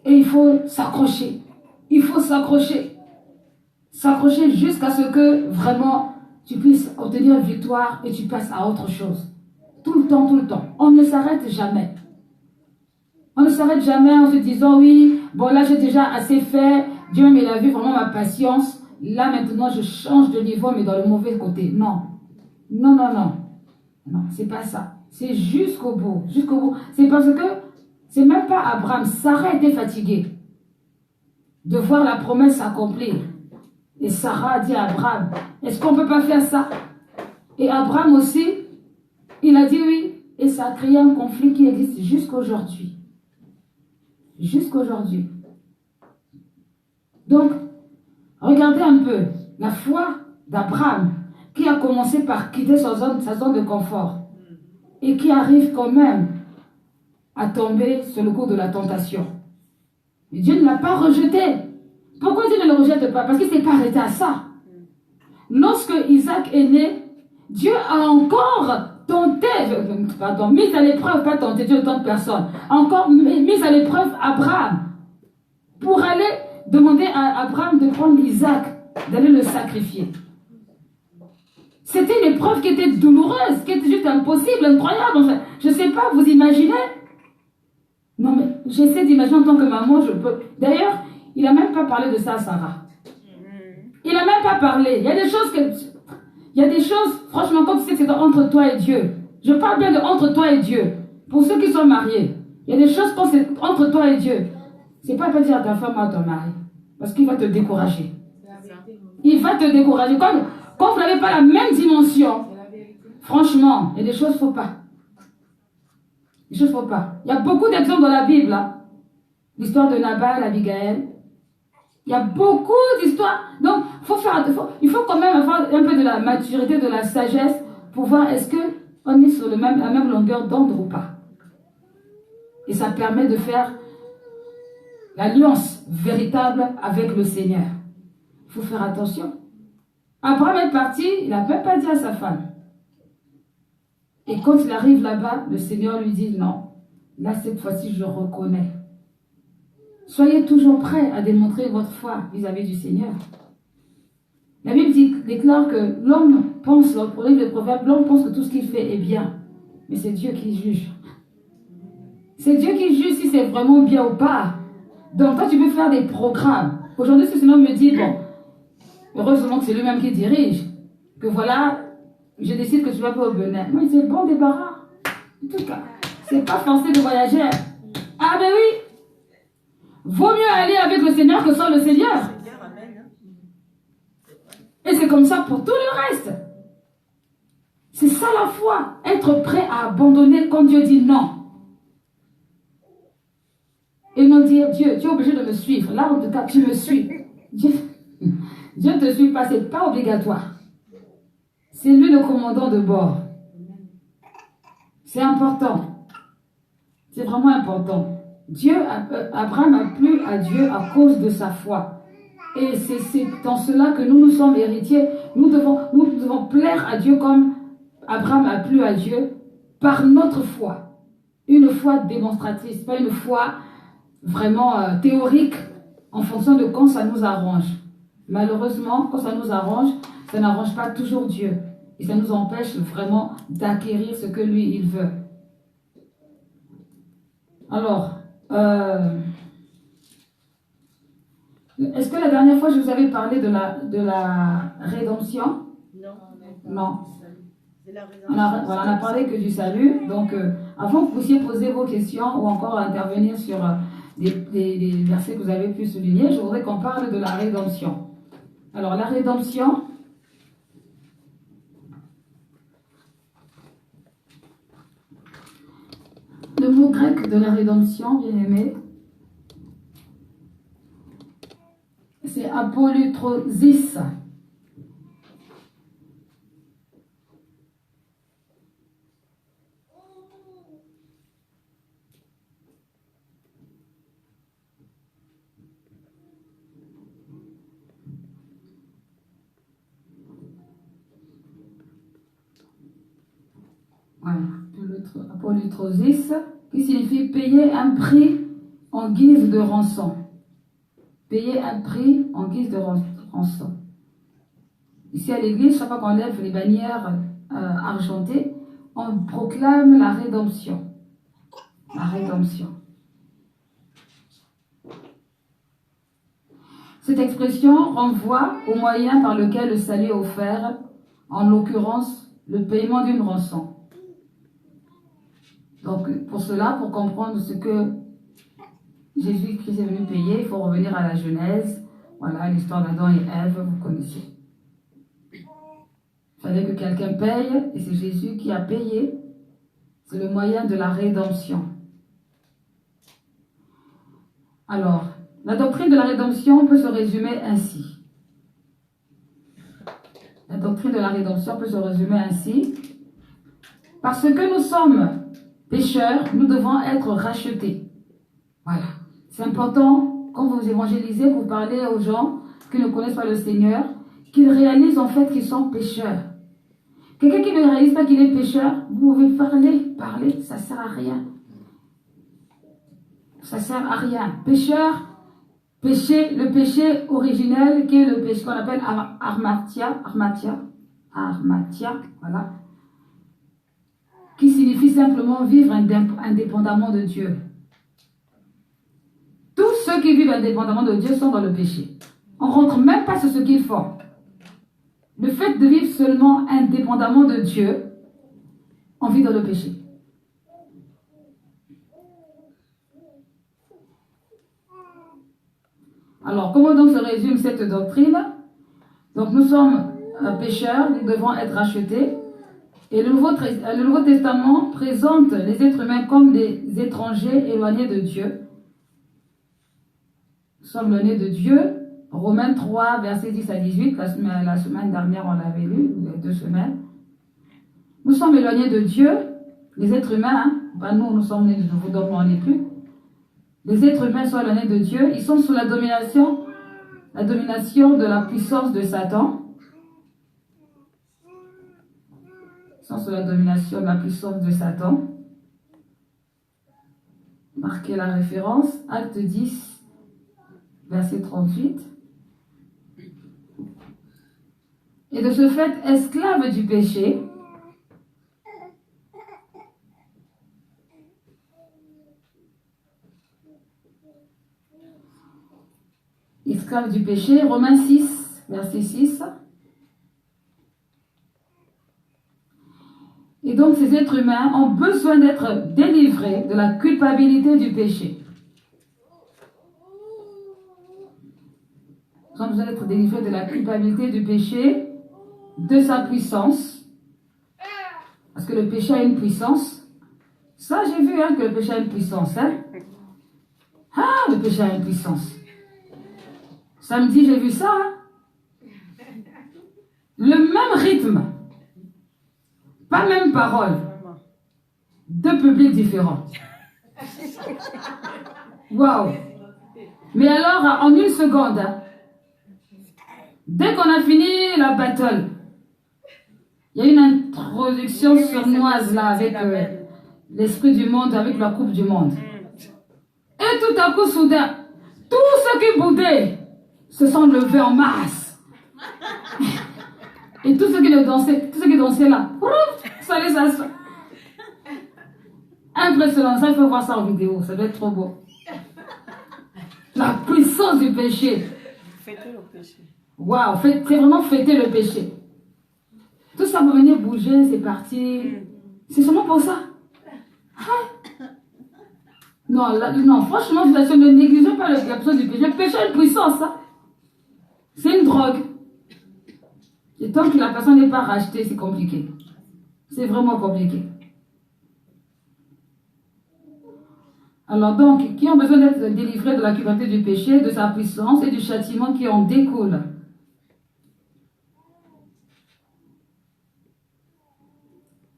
Et il faut s'accrocher. Il faut s'accrocher. S'accrocher jusqu'à ce que vraiment tu puisses obtenir victoire et tu passes à autre chose. Tout le temps. On ne s'arrête jamais. On ne s'arrête jamais en se disant oui, bon là j'ai déjà assez fait. Dieu même il a vu vraiment ma patience. Là maintenant je change de niveau mais dans le mauvais côté. Non, c'est pas ça. C'est jusqu'au bout. C'est parce que c'est même pas Abraham. Sarah était fatiguée de voir la promesse s'accomplir. Et Sarah a dit à Abraham, est-ce qu'on ne peut pas faire ça? Et Abraham aussi, il a dit oui. Et ça a créé un conflit qui existe jusqu'aujourd'hui. Jusqu'aujourd'hui. Donc, regardez un peu la foi d'Abraham qui a commencé par quitter sa zone de confort et qui arrive quand même à tomber sur le coup de la tentation. Mais Dieu ne l'a pas rejeté. Pourquoi Dieu ne le rejette pas? Parce qu'il ne s'est pas arrêté à ça. Lorsque Isaac est né, Dieu a encore mis à l'épreuve, pas tenté, Dieu ne tente personne, encore mis à l'épreuve Abraham pour aller demander à Abraham de prendre Isaac, d'aller le sacrifier. C'était une épreuve qui était douloureuse, qui était juste impossible, incroyable. Je ne sais pas, vous imaginez? Non, mais j'essaie d'imaginer en tant que maman, je peux. D'ailleurs, il n'a même pas parlé de ça à Sarah. Il n'a même pas parlé. Il y a des choses, franchement, quand tu sais que c'est entre toi et Dieu. Je parle bien de entre toi et Dieu. Pour ceux qui sont mariés, il y a des choses quand c'est entre toi et Dieu. C'est pas dire à ta femme ou à ton mari. Parce qu'il va te décourager. Il va te décourager. Quand vous n'avez pas la même dimension, franchement, il y a des choses qu'il ne faut pas. Des choses qu'il ne faut pas. Il y a beaucoup d'exemples dans la Bible. Hein. L'histoire de Nabal, Abigail. Il y a beaucoup d'histoires. Donc, il faut quand même avoir un peu de la maturité, de la sagesse pour voir est-ce qu'on est sur la même longueur d'onde ou pas. Et ça permet de faire l'alliance véritable avec le Seigneur. Il faut faire attention. Abraham est parti, il n'a même pas dit à sa femme. Et quand il arrive là-bas, le Seigneur lui dit non. Là, cette fois-ci, je reconnais. Soyez toujours prêts à démontrer votre foi vis-à-vis du Seigneur. La Bible déclare que l'homme pense, pour lire le proverbe, l'homme pense que tout ce qu'il fait est bien. Mais c'est Dieu qui juge. C'est Dieu qui juge si c'est vraiment bien ou pas. Donc toi, tu peux faire des programmes. Aujourd'hui, si le Seigneur me dit, bon, heureusement que c'est lui-même qui dirige, que voilà, je décide que tu vas pas au Bénin. Moi, c'est bon débarras. En tout cas, c'est pas forcé de voyager. Ah ben oui. Vaut mieux aller avec le Seigneur que sans le Seigneur. Et c'est comme ça pour tout le reste. C'est ça la foi. Être prêt à abandonner quand Dieu dit non. Et non dire, Dieu, tu es obligé de me suivre. Là, en tout cas, tu me suis. Dieu ne te suit pas, ce n'est pas obligatoire. C'est lui le commandant de bord. C'est important. C'est vraiment important. Abraham a plu à Dieu à cause de sa foi. Et c'est dans cela que nous sommes héritiers. Nous devons plaire à Dieu comme Abraham a plu à Dieu par notre foi. Une foi démonstratrice, pas une foi vraiment théorique en fonction de quand ça nous arrange. Malheureusement, quand ça nous arrange, ça n'arrange pas toujours Dieu. Et ça nous empêche vraiment d'acquérir ce que lui, il veut. Alors, est-ce que la dernière fois, je vous avais parlé de la rédemption? Non. On a parlé que du salut. Donc, avant que vous puissiez poser vos questions ou encore intervenir sur des versets que vous avez pu souligner, je voudrais qu'on parle de la rédemption. Alors, la rédemption, le mot grec de la rédemption, bien aimé, c'est apolutrosis. Voilà, apolutrosis, qui signifie payer un prix en guise de rançon. Payer un prix en guise de rançon. Ici à l'église, chaque fois qu'on lève les bannières argentées, on proclame la rédemption. La rédemption. Cette expression renvoie au moyen par lequel le salut est offert, en l'occurrence le paiement d'une rançon. Donc pour cela, pour comprendre ce que Jésus-Christ est venu payer, il faut revenir à la Genèse. Voilà, l'histoire d'Adam et Ève, vous connaissez. Il fallait que quelqu'un paye, et c'est Jésus qui a payé. C'est le moyen de la rédemption. Alors, la doctrine de la rédemption peut se résumer ainsi. La doctrine de la rédemption peut se résumer ainsi. Parce que nous sommes pécheurs, nous devons être rachetés. Voilà. C'est important, quand vous évangélisez, vous parlez aux gens qui ne connaissent pas le Seigneur, qu'ils réalisent en fait qu'ils sont pécheurs. Quelqu'un qui ne réalise pas qu'il est pécheur, vous pouvez parler, ça ne sert à rien. Ça ne sert à rien. Pécheur, le péché originel, qui est le péché qu'on appelle armatia, voilà, qui signifie simplement vivre indépendamment de Dieu. Tous ceux qui vivent indépendamment de Dieu sont dans le péché. On ne rentre même pas sur ce qu'ils font. Le fait de vivre seulement indépendamment de Dieu, on vit dans le péché. Alors, comment donc se résume cette doctrine? Donc, nous sommes pécheurs, nous devons être rachetés. Et le Nouveau Testament présente les êtres humains comme des étrangers éloignés de Dieu. Nous sommes éloignés de Dieu. Romains 3, versets 10 à 18. La semaine dernière, on l'avait lu, les 2 semaines. Nous sommes éloignés de Dieu, les êtres humains. Nous sommes nés de nouveau, donc on n'est plus. Les êtres humains sont éloignés de Dieu. Ils sont sous la domination de la puissance de Satan. Ils sont sous la domination de la puissance de Satan. Marquez la référence, Acte 10, verset 38. Et de ce fait, esclaves du péché, Romains 6, verset 6. Et donc, ces êtres humains ont besoin d'être délivrés de la culpabilité du péché. Ils ont besoin d'être délivrés de la culpabilité du péché, de sa puissance. Parce que le péché a une puissance. Ça, j'ai vu que le péché a une puissance. Le péché a une puissance. Samedi, j'ai vu ça. Le même rythme. Pas même parole. 2 publics différents. Waouh. Mais alors, en 1 seconde, dès qu'on a fini la battle, il y a une introduction sournoise là avec l'esprit du monde, avec la coupe du monde. Et tout à coup, soudain, tous ceux qui boudaient se sont levés en masse. Et tous ceux qui dansaient là, ça allait s'asseoir. Impressionnant, ça il faut voir ça en vidéo, ça doit être trop beau. La puissance du péché. Fêter le péché. Waouh, c'est vraiment fêter le péché. Tout ça pour venir bouger, c'est parti. C'est seulement pour ça. Non, franchement, ne négligez pas la puissance du péché. Le péché a une puissance. C'est une drogue. Et tant que la personne n'est pas rachetée, c'est compliqué. C'est vraiment compliqué. Alors donc, qui ont besoin d'être délivrés de la culpabilité du péché, de sa puissance et du châtiment qui en découle.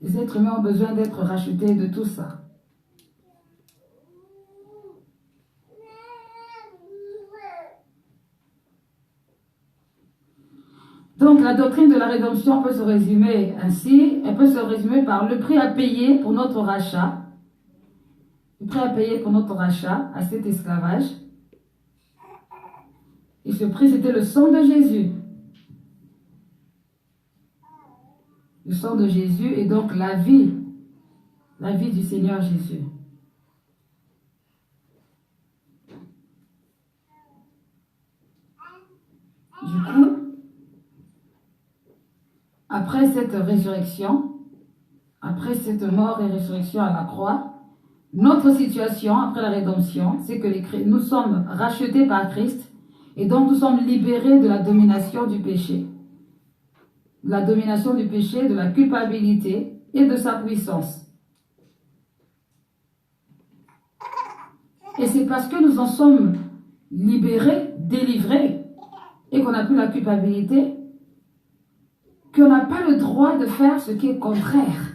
Les êtres humains ont besoin d'être rachetés de tout ça. Donc, la doctrine de la rédemption peut se résumer ainsi. Elle peut se résumer par le prix à payer pour notre rachat. Le prix à payer pour notre rachat à cet esclavage. Et ce prix, c'était le sang de Jésus. Le sang de Jésus et donc la vie du Seigneur Jésus. Du coup, après cette résurrection, après cette mort et résurrection à la croix, notre situation après la rédemption, c'est que nous sommes rachetés par Christ et donc nous sommes libérés de la domination du péché. De la domination du péché, de la culpabilité et de sa puissance. Et c'est parce que nous en sommes libérés, délivrés, et qu'on n'a plus la culpabilité, qu'on n'a pas le droit de faire ce qui est contraire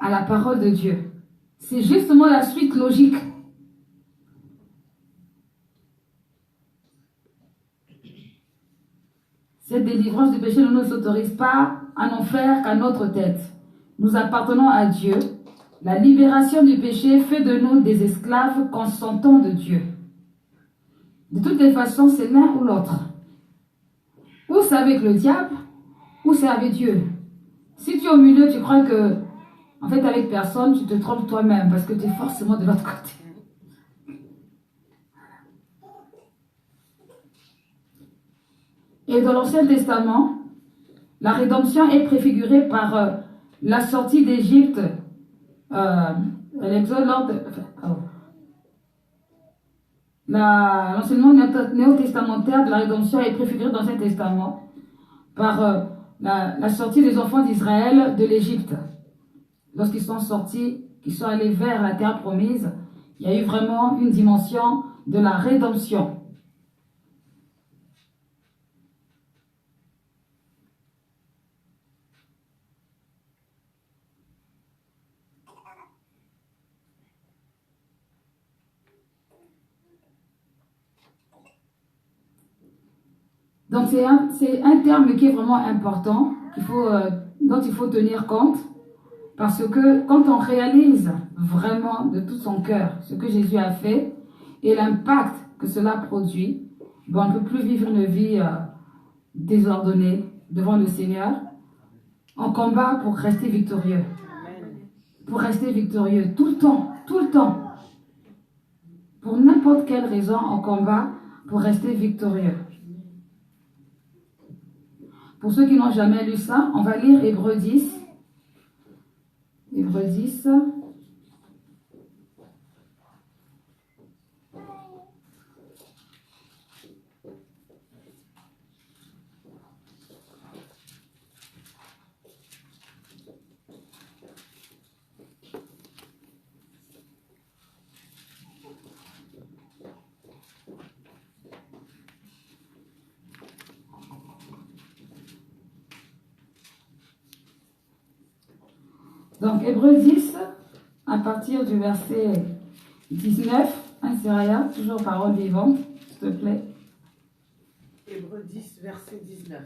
à la parole de Dieu. C'est justement la suite logique. Cette délivrance du péché ne nous autorise pas à n'en faire qu'à notre tête. Nous appartenons à Dieu. La libération du péché fait de nous des esclaves consentants de Dieu. De toutes les façons, c'est l'un ou l'autre. Ou c'est avec le diable, ou c'est avec Dieu. Si tu es au milieu, tu crois que, en fait, avec personne, tu te trompes toi-même parce que tu es forcément de l'autre côté. Et dans l'Ancien Testament, la rédemption est préfigurée par la sortie d'Égypte, l'Exode lors de... L'enseignement néo-testamentaire de la rédemption est préfiguré dans l'Ancien Testament par la sortie des enfants d'Israël de l'Égypte. Lorsqu'ils sont sortis, qu'ils sont allés vers la terre promise, il y a eu vraiment une dimension de la rédemption. Donc c'est un terme qui est vraiment important, dont il faut tenir compte, parce que quand on réalise vraiment de tout son cœur ce que Jésus a fait et l'impact que cela produit, on ne peut plus vivre une vie désordonnée devant le Seigneur. On combat pour rester victorieux. Pour rester victorieux tout le temps, tout le temps. Pour n'importe quelle raison, on combat pour rester victorieux. Pour ceux qui n'ont jamais lu ça, on va lire Hébreux 10. Hébreux 10. Donc, Hébreux 10, à partir du verset 19, Inséraya, toujours parole vivante, s'il te plaît. Hébreux 10, verset 19.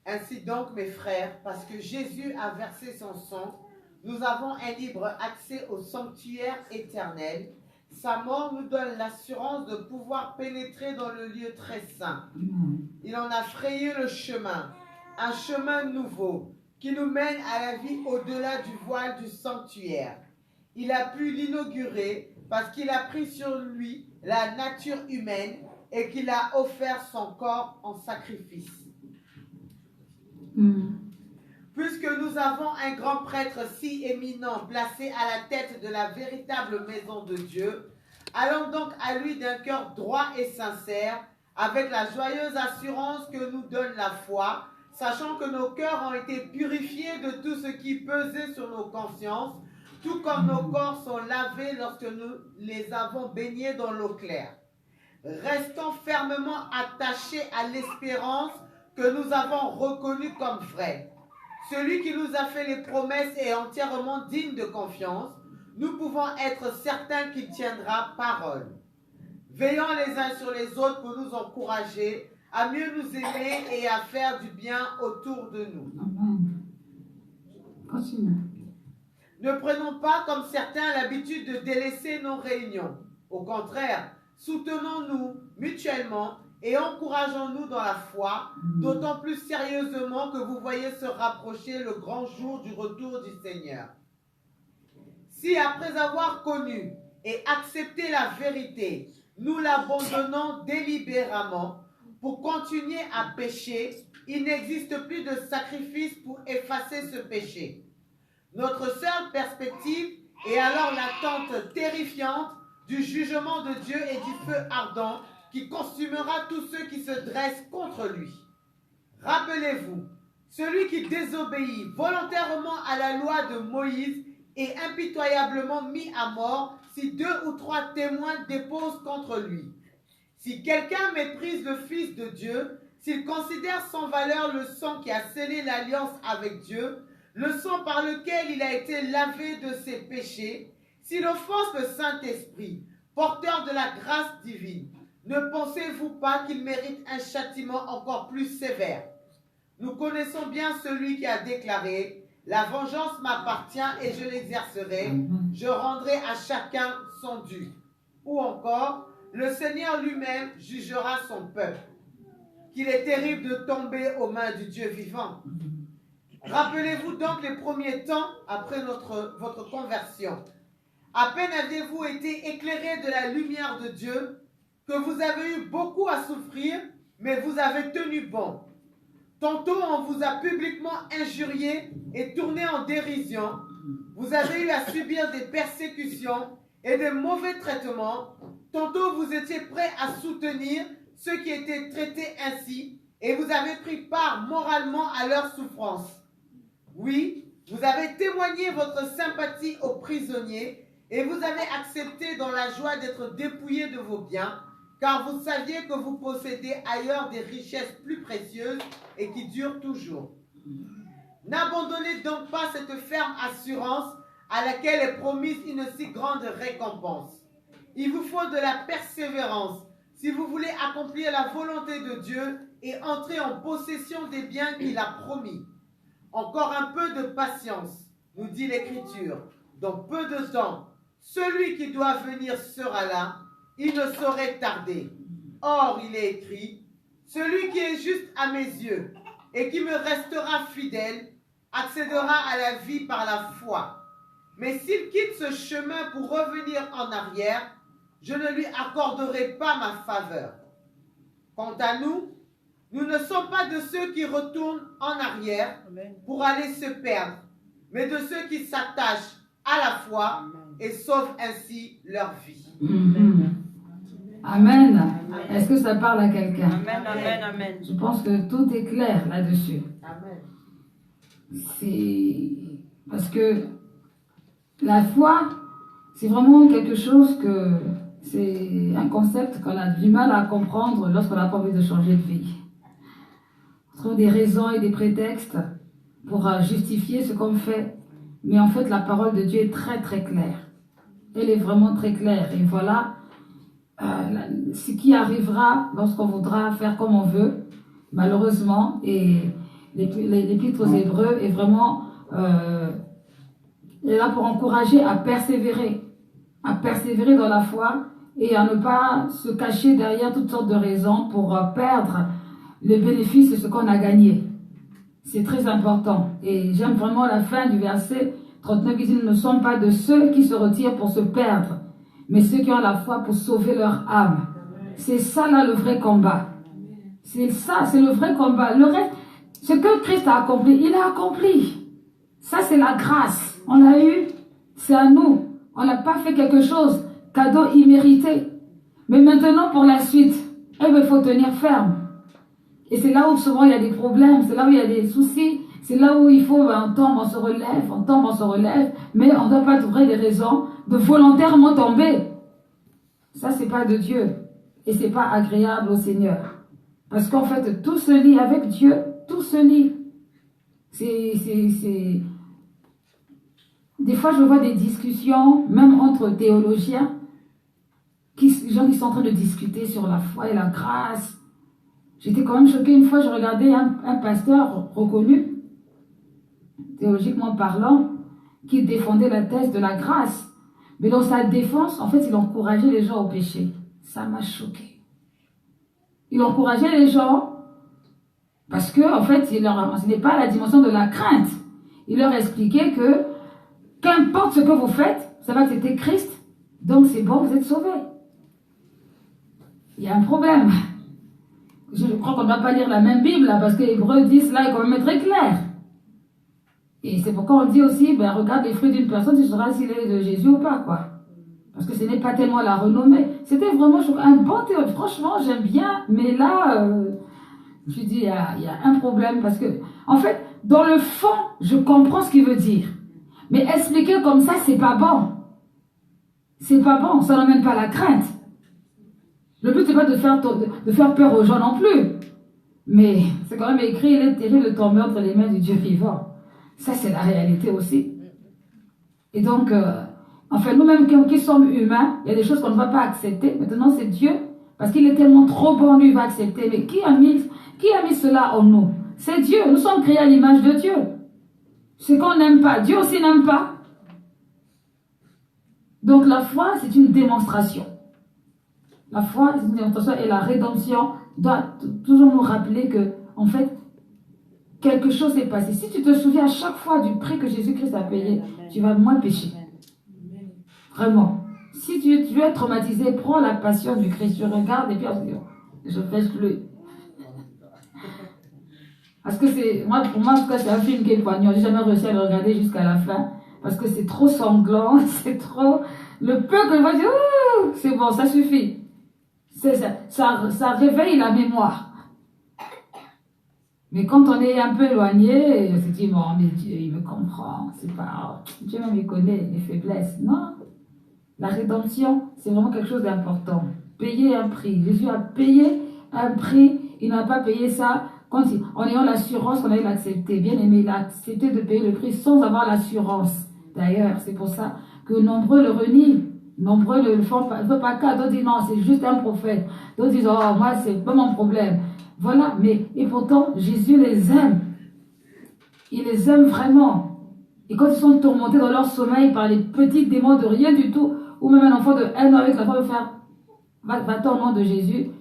Ainsi donc, mes frères, parce que Jésus a versé son sang, nous avons un libre accès au sanctuaire éternel. Sa mort nous donne l'assurance de pouvoir pénétrer dans le lieu très saint. Il en a frayé le chemin, un chemin nouveau, qui nous mène à la vie au-delà du voile du sanctuaire. Il a pu l'inaugurer parce qu'il a pris sur lui la nature humaine et qu'il a offert son corps en sacrifice. Puisque nous avons un grand prêtre si éminent placé à la tête de la véritable maison de Dieu, allons donc à lui d'un cœur droit et sincère, avec la joyeuse assurance que nous donne la foi, sachant que nos cœurs ont été purifiés de tout ce qui pesait sur nos consciences, tout comme nos corps sont lavés lorsque nous les avons baignés dans l'eau claire. Restons fermement attachés à l'espérance que nous avons reconnue comme vraie. Celui qui nous a fait les promesses est entièrement digne de confiance. Nous pouvons être certains qu'il tiendra parole. Veillons les uns sur les autres pour nous encourager à mieux nous aimer et à faire du bien autour de nous. Continue. Ne prenons pas comme certains l'habitude de délaisser nos réunions. Au contraire, soutenons-nous mutuellement et encourageons-nous dans la foi, d'autant plus sérieusement que vous voyez se rapprocher le grand jour du retour du Seigneur. Si après avoir connu et accepté la vérité, nous l'abandonnons délibérément pour continuer à pécher, il n'existe plus de sacrifice pour effacer ce péché. Notre seule perspective est alors l'attente terrifiante du jugement de Dieu et du feu ardent qui consumera tous ceux qui se dressent contre lui. Rappelez-vous, celui qui désobéit volontairement à la loi de Moïse est impitoyablement mis à mort si 2 ou 3 témoins déposent contre lui. Si quelqu'un méprise le Fils de Dieu, s'il considère sans valeur le sang qui a scellé l'alliance avec Dieu, le sang par lequel il a été lavé de ses péchés, s'il offense le Saint-Esprit, porteur de la grâce divine, ne pensez-vous pas qu'il mérite un châtiment encore plus sévère? Nous connaissons bien celui qui a déclaré « La vengeance m'appartient et je l'exercerai, je rendrai à chacun son dû. » Ou encore « Le Seigneur lui-même jugera son peuple. » Qu'il est terrible de tomber aux mains du Dieu vivant. Rappelez-vous donc les premiers temps après votre conversion. À peine aviez-vous été éclairés de la lumière de Dieu, que vous avez eu beaucoup à souffrir, mais vous avez tenu bon. Tantôt on vous a publiquement injurié et tourné en dérision. Vous avez eu à subir des persécutions et des mauvais traitements. Tantôt vous étiez prêts à soutenir ceux qui étaient traités ainsi, et vous avez pris part moralement à leurs souffrances. Oui, vous avez témoigné votre sympathie aux prisonniers, et vous avez accepté dans la joie d'être dépouillés de vos biens, car vous saviez que vous possédez ailleurs des richesses plus précieuses et qui durent toujours. N'abandonnez donc pas cette ferme assurance à laquelle est promise une si grande récompense. Il vous faut de la persévérance si vous voulez accomplir la volonté de Dieu et entrer en possession des biens qu'il a promis. Encore un peu de patience, nous dit l'Écriture. Dans peu de temps, celui qui doit venir sera là, il ne saurait tarder. Or, il est écrit, celui qui est juste à mes yeux et qui me restera fidèle accédera à la vie par la foi. Mais s'il quitte ce chemin pour revenir en arrière, je ne lui accorderai pas ma faveur. Quant à nous, nous ne sommes pas de ceux qui retournent en arrière pour aller se perdre, mais de ceux qui s'attachent à la foi et sauvent ainsi leur vie. Amen. Est-ce que ça parle à quelqu'un? Amen, amen, amen. Je pense que tout est clair là-dessus. Amen. C'est parce que la foi, c'est vraiment quelque chose que c'est un concept qu'on a du mal à comprendre lorsqu'on n'a pas envie de changer de vie. On trouve des raisons et des prétextes pour justifier ce qu'on fait. Mais en fait, la parole de Dieu est très très claire. Elle est vraiment très claire. Et voilà ce qui arrivera lorsqu'on voudra faire comme on veut, malheureusement. Et l'Épître aux Hébreux est vraiment est là pour encourager à persévérer dans la foi et à ne pas se cacher derrière toutes sortes de raisons pour perdre le bénéfice de ce qu'on a gagné. C'est très important. Et j'aime vraiment la fin du verset 39 qui dit « Nous ne sommes pas de ceux qui se retirent pour se perdre, mais ceux qui ont la foi pour sauver leur âme. » C'est ça là le vrai combat. C'est ça, c'est le vrai combat. Le reste, ce que Christ a accompli, il a accompli. Ça c'est la grâce. On l'a eu, c'est à nous. On n'a pas fait quelque chose, cadeau immérité. Mais maintenant pour la suite, il faut tenir ferme. Et c'est là où souvent il y a des problèmes, c'est là où il y a des soucis, c'est là où il faut, on tombe, on se relève, mais on ne doit pas trouver des raisons de volontairement tomber. Ça, c'est pas de Dieu. Et c'est pas agréable au Seigneur. Parce qu'en fait, tout se lie avec Dieu, tout se lie. Des fois, je vois des discussions, même entre théologiens, gens qui sont en train de discuter sur la foi et la grâce. J'étais quand même choquée une fois, je regardais un pasteur reconnu, théologiquement parlant, qui défendait la thèse de la grâce. Mais dans sa défense, en fait, il encourageait les gens au péché. Ça m'a choquée. Il encourageait les gens parce que, en fait, ce n'est pas la dimension de la crainte. Il leur expliquait que, qu'importe ce que vous faites, ça va accepter Christ, donc c'est bon, vous êtes sauvés. Il y a un problème. Je crois qu'on ne doit pas lire la même Bible, là, parce que Hébreux 10, là, est quand même très clair. Et c'est pourquoi on dit aussi, regarde les fruits d'une personne, tu sauras s'il est de Jésus ou pas, quoi. Parce que ce n'est pas tellement la renommée. C'était vraiment un bon théologue. Franchement, j'aime bien, mais là, je dis, il y a un problème, parce que, en fait, dans le fond, je comprends ce qu'il veut dire. Mais expliquer comme ça, c'est pas bon. C'est pas bon, ça n'emmène pas la crainte. Le but, c'est pas de faire peur aux gens non plus. Mais c'est quand même écrit, il est terrible de tomber entre les mains du Dieu vivant. Ça, c'est la réalité aussi. Et donc, enfin, nous-mêmes qui sommes humains, il y a des choses qu'on ne va pas accepter. Maintenant, c'est Dieu, parce qu'il est tellement trop bon, lui, il va accepter. Mais qui a mis cela en nous? C'est Dieu. Nous sommes créés à l'image de Dieu. Ce qu'on n'aime pas, Dieu aussi n'aime pas. Donc, la foi, c'est une démonstration. La foi, c'est une démonstration, et la rédemption doit toujours nous rappeler que, en fait, quelque chose s'est passé. Si tu te souviens à chaque fois du prix que Jésus-Christ a payé, tu vas moins pécher. Vraiment. Si tu veux être traumatisé, prends la passion du Christ, tu regardes et puis je pêche plus. Parce que pour moi, en tout cas, c'est un film qui est poignant. J'ai jamais réussi à le regarder jusqu'à la fin. Parce que c'est trop sanglant, c'est trop... Le peu que je vois, je dis, c'est bon, ça suffit. Ça réveille la mémoire. Mais quand on est un peu éloigné, on se dit, bon, mais Dieu, il me comprend. C'est pas... Dieu même, il connaît les faiblesses. Non. La rédemption, c'est vraiment quelque chose d'important. Payer un prix. Jésus a payé un prix. Il n'a pas payé ça en ayant l'assurance qu'on allait l'accepter. Bien aimé, il a accepté de payer le prix sans avoir l'assurance. D'ailleurs, c'est pour ça que nombreux le renient. Nombreux ne le font pas. Ne pas cas. D'autres disent non, c'est juste un prophète. D'autres disent, oh, moi, c'est pas mon problème. Voilà, et pourtant, Jésus les aime. Il les aime vraiment. Et quand ils sont tourmentés dans leur sommeil par les petits démons de rien du tout, ou même un enfant de 1 an avec la foi de faire, va-t'en au nom de Jésus,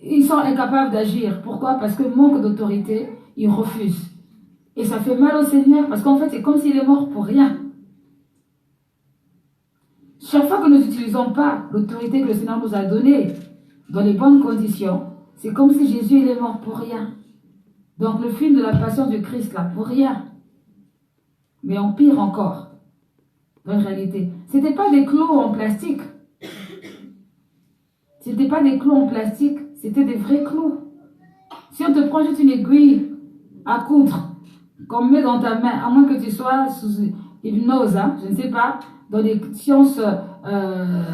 ils sont incapables d'agir. Pourquoi? Parce que manque d'autorité, ils refusent. Et ça fait mal au Seigneur, parce qu'en fait, c'est comme s'il est mort pour rien. Chaque fois que nous n'utilisons pas l'autorité que le Seigneur nous a donnée dans les bonnes conditions, c'est comme si Jésus il est mort pour rien. Donc le film de la passion du Christ, là, pour rien. Mais en pire encore, en réalité. Ce n'était pas des clous en plastique. Ce n'était pas des clous en plastique, c'était des vrais clous. Si on te prend juste une aiguille à coudre, qu'on met dans ta main, à moins que tu sois sous hypnose, hein, je ne sais pas, dans les sciences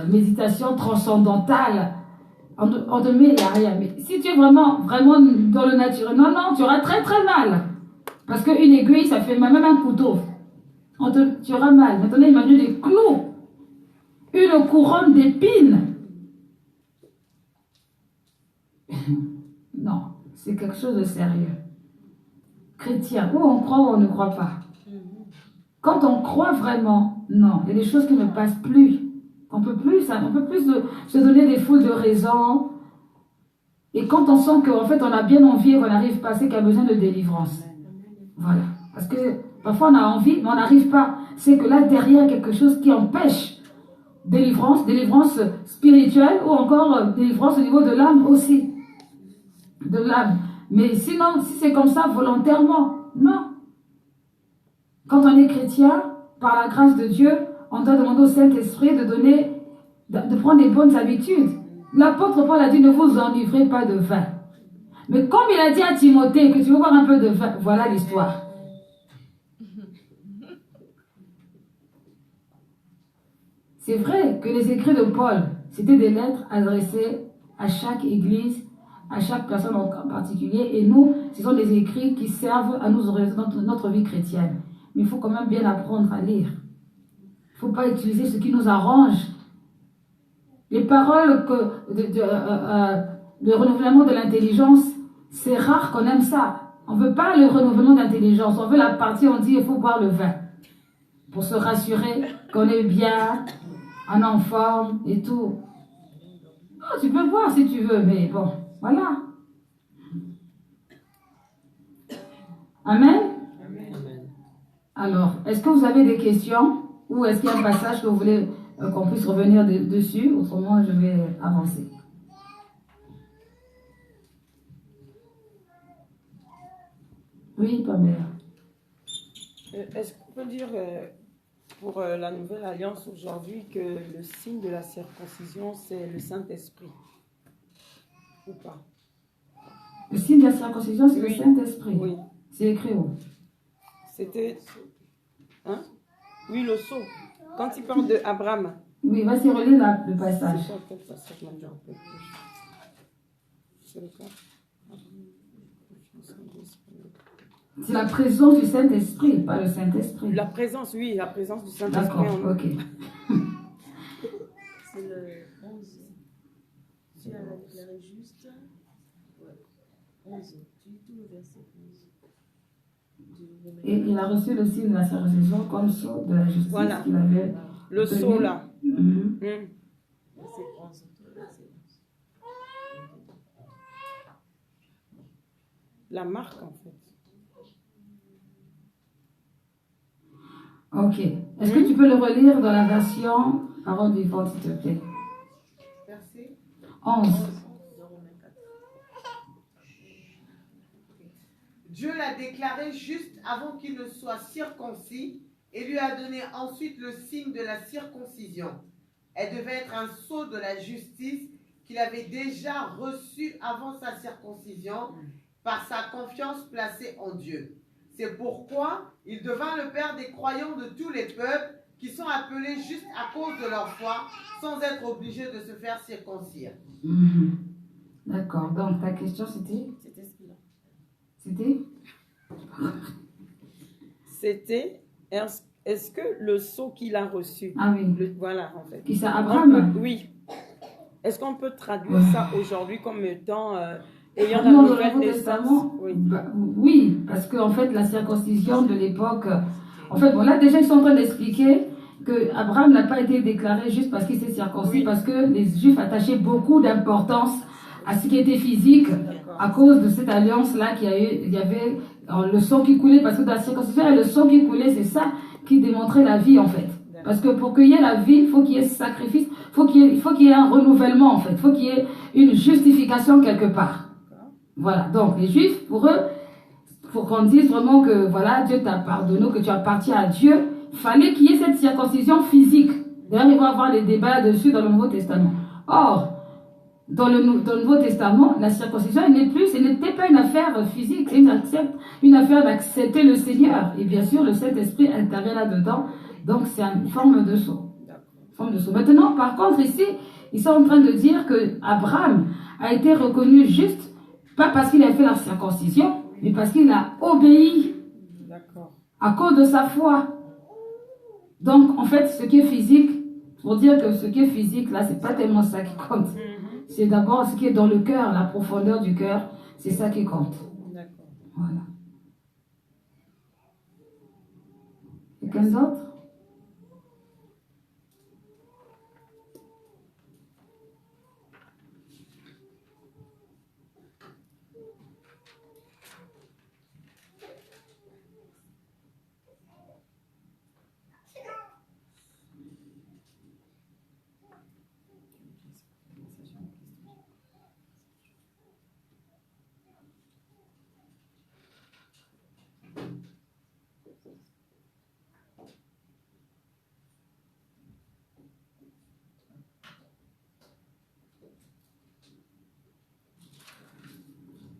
méditation transcendantale, on te met, il n'y a rien. Mais si tu es vraiment dans le naturel, non, tu auras très très mal. Parce qu'une aiguille, ça fait même un couteau. Tu auras mal. Maintenant, imagine des clous. Une couronne d'épines. Non, c'est quelque chose de sérieux. Chrétien, ou on croit ou on ne croit pas. Quand on croit vraiment, non, il y a des choses qui ne passent plus. On peut plus se donner des foules de raisons. Et quand on sent qu'en fait on a bien envie et qu'on n'arrive pas, c'est qu'il y a besoin de délivrance. Voilà. Parce que parfois on a envie, mais on n'arrive pas. C'est que là derrière quelque chose qui empêche délivrance spirituelle ou encore délivrance au niveau de l'âme aussi. De l'âme. Mais sinon, si c'est comme ça volontairement, non. Quand on est chrétien, par la grâce de Dieu, on doit demander au Saint-Esprit de prendre des bonnes habitudes. L'apôtre Paul a dit, ne vous enivrez pas de vin. Mais comme il a dit à Timothée que tu veux boire un peu de vin, voilà l'histoire. C'est vrai que les écrits de Paul, c'était des lettres adressées à chaque église, à chaque personne en particulier. Et nous, ce sont des écrits qui servent à nous orienter dans notre vie chrétienne. Mais il faut quand même bien apprendre à lire. Il ne faut pas utiliser ce qui nous arrange. Les paroles, le renouvellement de l'intelligence, c'est rare qu'on aime ça. On ne veut pas le renouvellement d'intelligence. On veut la partie, on dit il faut boire le vin. Pour se rassurer qu'on est bien, en forme et tout. Oh, tu peux boire si tu veux, mais bon, voilà. Amen. Alors, est-ce que vous avez des questions ou est-ce qu'il y a un passage que vous voulez qu'on puisse revenir dessus? Autrement, je vais avancer. Oui, Pamela. Est-ce qu'on peut dire pour la nouvelle alliance aujourd'hui que le signe de la circoncision, c'est le Saint-Esprit? Ou pas? Le signe de la circoncision, c'est le Saint-Esprit. Oui. C'est écrit où? C'était... Hein? Oui, le sceau. Quand il parle d'Abraham. Oui, vas-y, relis le passage. C'est le cas. C'est la présence du Saint-Esprit, pas le Saint-Esprit. La présence, oui, la présence du Saint-Esprit. D'accord, ok. C'est le 11. Tu as déclaré juste. Ouais. 11. Tu lis tout le verset 11. Et il a reçu le signe de la circoncision comme sceau de la justice Voilà. qu'il avait. Le obtenu. sceau là. Mhm. Verset 11. Tout le verset 11. La marque en fait. Ok. Est-ce que tu peux le relire dans la version Parole vivante, s'il te plaît? Verset 11. De Romains 4. Dieu l'a déclaré juste avant qu'il ne soit circoncis et lui a donné ensuite le signe de la circoncision. Elle devait être un sceau de la justice qu'il avait déjà reçu avant sa circoncision par sa confiance placée en Dieu. C'est pourquoi il devint le père des croyants de tous les peuples qui sont appelés juste à cause de leur foi sans être obligés de se faire circoncire. Mhm. D'accord. Donc, ta question, c'était? C'était ce qu'il a. C'était? C'était, est-ce que le sceau qu'il a reçu, Ah oui. voilà en fait. Qui c'est, On Abraham? peut- oui. Est-ce qu'on peut traduire ça aujourd'hui comme étant ayant la Non, dans nouvelle l'Ancien naissance? Testament, Oui. oui, parce qu'en fait, la circoncision de l'époque, en fait, bon, là, déjà, ils sont en train d'expliquer que Abraham n'a pas été déclaré juste parce qu'il s'est circoncis, Oui. parce que les Juifs attachaient beaucoup d'importance à ce qui était physique, à cause de cette alliance-là il y avait le sang qui coulait, parce que dans la circoncision, il y a le sang qui coulait, c'est ça qui démontrait la vie, en fait. Parce que pour qu'il y ait la vie, il faut qu'il y ait ce sacrifice, il faut qu'il y ait un renouvellement, en fait. Il faut qu'il y ait une justification quelque part. Voilà. Donc, les Juifs, pour eux, pour qu'on dise vraiment que, voilà, Dieu t'a pardonné, que tu appartiens à Dieu, il fallait qu'il y ait cette circoncision physique. D'ailleurs, il va y avoir des débats dessus dans le Nouveau Testament. Or, dans le Nouveau Testament, la circoncision, elle n'était pas une affaire physique, c'est une affaire d'accepter le Seigneur. Et bien sûr, le Saint-Esprit intervient là-dedans. Donc, c'est une forme de sceau. Maintenant, par contre, ici, ils sont en train de dire que Abraham a été reconnu juste, pas parce qu'il a fait la circoncision, mais parce qu'il a obéi à cause de sa foi. Donc, en fait, ce qui est physique, pour dire que ce qui est physique, là, c'est pas tellement ça qui compte. C'est d'abord ce qui est dans le cœur, la profondeur du cœur, c'est ça qui compte. Voilà. Quelqu'un d'autre?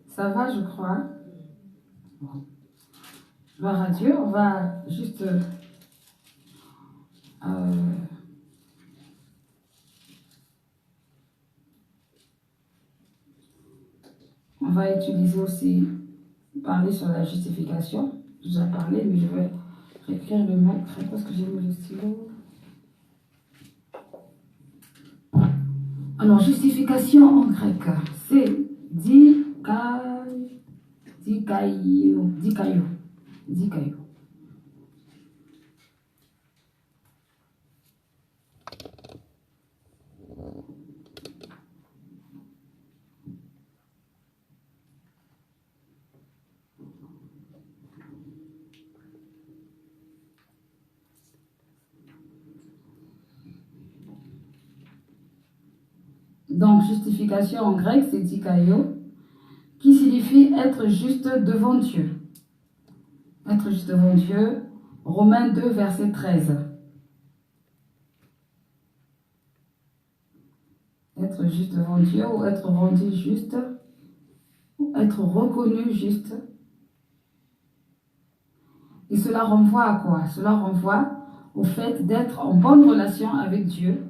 Ça va, je crois. Bon. Gloire à Dieu. On va juste on va utiliser aussi, parler sur la justification. Je vous ai parlé, mais je vais réécrire le mot parce que j'ai mis le stylo. Alors, justification en grec, c'est dikaio. Donc, justification en grec, c'est dikaio, qui signifie être juste devant Dieu. Être juste devant Dieu, Romains 2, verset 13. Être juste devant Dieu ou être rendu juste, ou être reconnu juste. Et cela renvoie à quoi? Cela renvoie au fait d'être en bonne relation avec Dieu.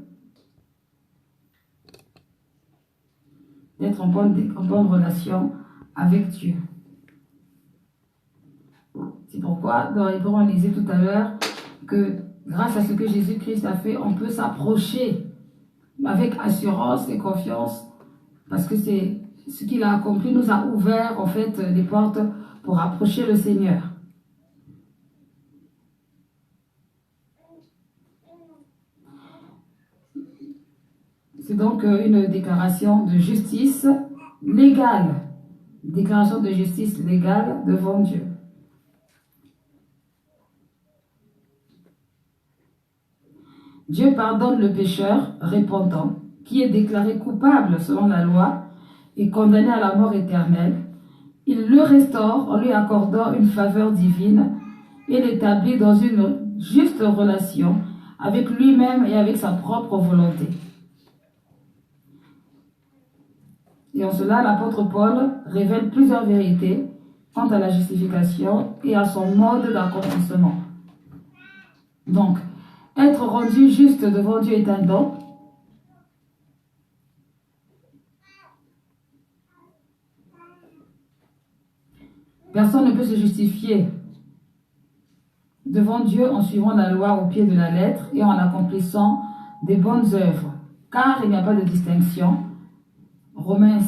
D'être en bonne relation avec Dieu. C'est pourquoi, dans les on lisait tout à l'heure, que grâce à ce que Jésus-Christ a fait, on peut s'approcher avec assurance et confiance, parce que c'est ce qu'il a accompli nous a ouvert en fait les portes pour approcher le Seigneur. C'est donc une déclaration de justice légale. Déclaration de justice légale devant Dieu. Dieu pardonne le pécheur repentant qui est déclaré coupable selon la loi et condamné à la mort éternelle. Il le restaure en lui accordant une faveur divine et l'établit dans une juste relation avec lui-même et avec sa propre volonté. Et en cela, l'apôtre Paul révèle plusieurs vérités quant à la justification et à son mode d'accomplissement. Donc, être rendu juste devant Dieu est un don. Personne ne peut se justifier devant Dieu en suivant la loi au pied de la lettre et en accomplissant des bonnes œuvres, car il n'y a pas de distinction. Romains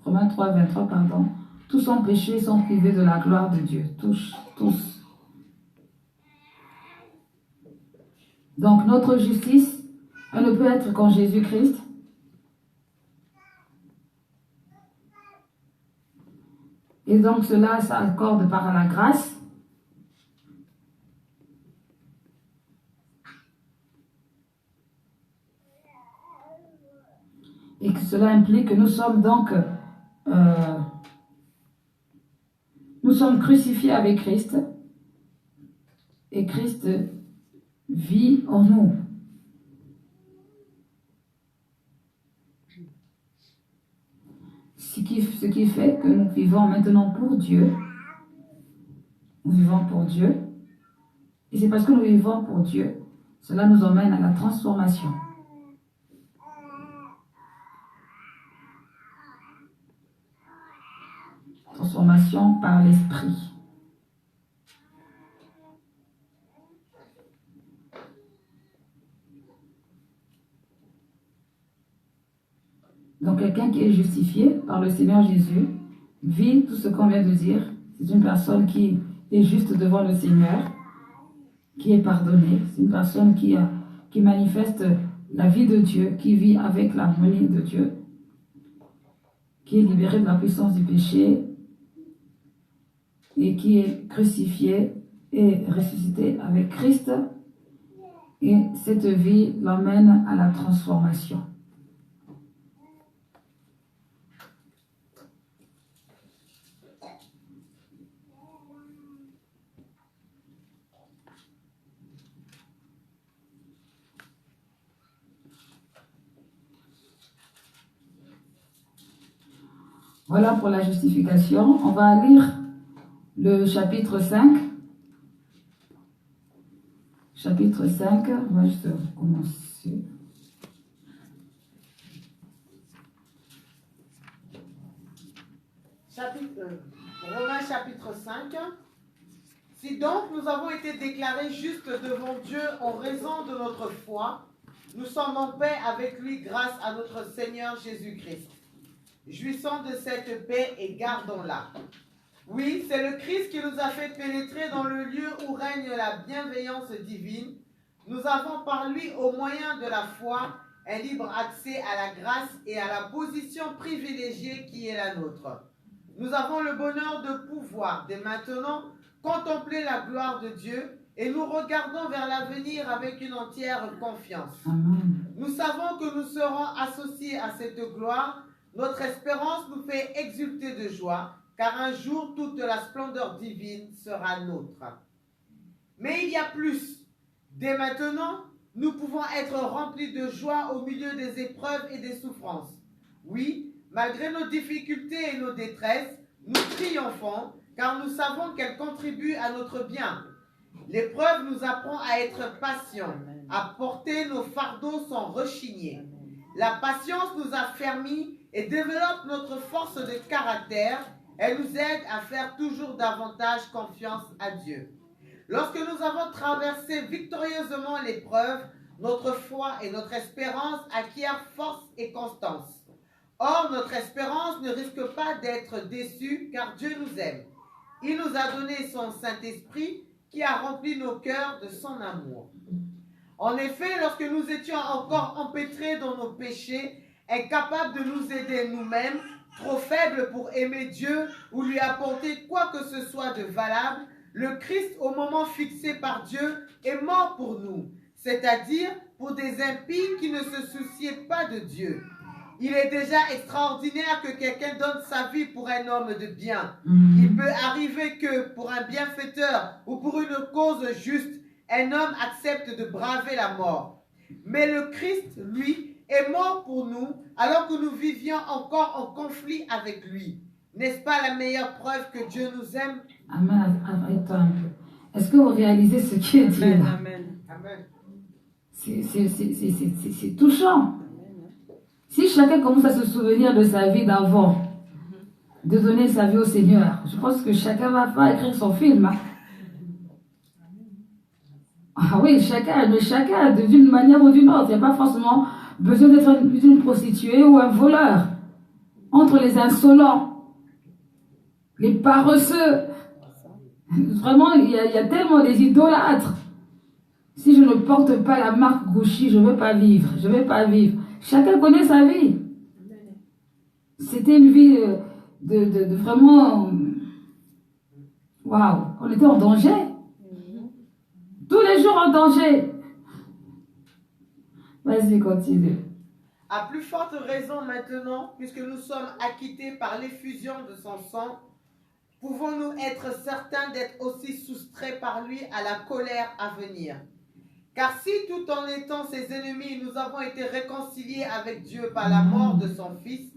3, 23, pardon. Tous ont péché, sont privés de la gloire de Dieu. Tous. Donc notre justice, elle ne peut être qu'en Jésus-Christ. Et donc cela s'accorde par la grâce. Et que cela implique que nous sommes donc nous sommes crucifiés avec Christ et Christ vit en nous. Ce qui fait que nous vivons maintenant pour Dieu. Nous vivons pour Dieu. Et c'est parce que nous vivons pour Dieu, cela nous emmène à la transformation. Transformation par l'esprit. Donc quelqu'un qui est justifié par le Seigneur Jésus vit tout ce qu'on vient de dire. C'est une personne qui est juste devant le Seigneur, qui est pardonnée. C'est une personne qui manifeste la vie de Dieu, qui vit avec l'harmonie de Dieu, qui est libérée de la puissance du péché et qui est crucifié et ressuscité avec Christ. Et cette vie l'emmène à la transformation. Voilà pour la justification. On va lire le chapitre 5. Chapitre 5, on va juste commencer. Romains chapitre 5. Si donc nous avons été déclarés justes devant Dieu en raison de notre foi, nous sommes en paix avec lui grâce à notre Seigneur Jésus-Christ. Jouissons de cette paix et gardons-la. Oui, c'est le Christ qui nous a fait pénétrer dans le lieu où règne la bienveillance divine. Nous avons par lui, au moyen de la foi, un libre accès à la grâce et à la position privilégiée qui est la nôtre. Nous avons le bonheur de pouvoir, dès maintenant, contempler la gloire de Dieu et nous regardons vers l'avenir avec une entière confiance. Amen. Nous savons que nous serons associés à cette gloire. Notre espérance nous fait exulter de joie, car un jour toute la splendeur divine sera nôtre. Mais il y a plus. Dès maintenant, nous pouvons être remplis de joie au milieu des épreuves et des souffrances. Oui, malgré nos difficultés et nos détresses, nous triomphons, car nous savons qu'elles contribuent à notre bien. L'épreuve nous apprend à être patients, à porter nos fardeaux sans rechigner. La patience nous affermit et développe notre force de caractère. Elle nous aide à faire toujours davantage confiance à Dieu. Lorsque nous avons traversé victorieusement l'épreuve, notre foi et notre espérance acquièrent force et constance. Or, notre espérance ne risque pas d'être déçue car Dieu nous aime. Il nous a donné son Saint-Esprit qui a rempli nos cœurs de son amour. En effet, lorsque nous étions encore empêtrés dans nos péchés, incapables de nous aider nous-mêmes, trop faibles pour aimer Dieu ou lui apporter quoi que ce soit de valable, le Christ, au moment fixé par Dieu, est mort pour nous, c'est-à-dire pour des impies qui ne se souciaient pas de Dieu. Il est déjà extraordinaire que quelqu'un donne sa vie pour un homme de bien. Il peut arriver que pour un bienfaiteur ou pour une cause juste, un homme accepte de braver la mort. Mais le Christ, lui, est mort pour nous alors que nous vivions encore en conflit avec lui. N'est-ce pas la meilleure preuve que Dieu nous aime? Amen. Arrête-toi un peu. Est-ce que vous réalisez ce qui est dit là? Amen. Amen. C'est touchant. Si chacun commence à se souvenir de sa vie d'avant, de donner sa vie au Seigneur, je pense que chacun va pas écrire son film. Hein. Ah oui, chacun, d'une manière ou d'une autre. Il n'y a pas forcément besoin d'être une prostituée ou un voleur. Entre les insolents, les paresseux, vraiment, il y a tellement des idolâtres. Si je ne porte pas la marque Gouchy, je ne veux pas vivre. Je ne vais pas vivre. Chacun connaît sa vie. C'était une vie de vraiment... Waouh, on était en danger. Tous les jours en danger. Vas-y, continue. À plus forte raison maintenant, puisque nous sommes acquittés par l'effusion de son sang, pouvons-nous être certains d'être aussi soustraits par lui à la colère à venir. Car si tout en étant ses ennemis, nous avons été réconciliés avec Dieu par la mort de son Fils,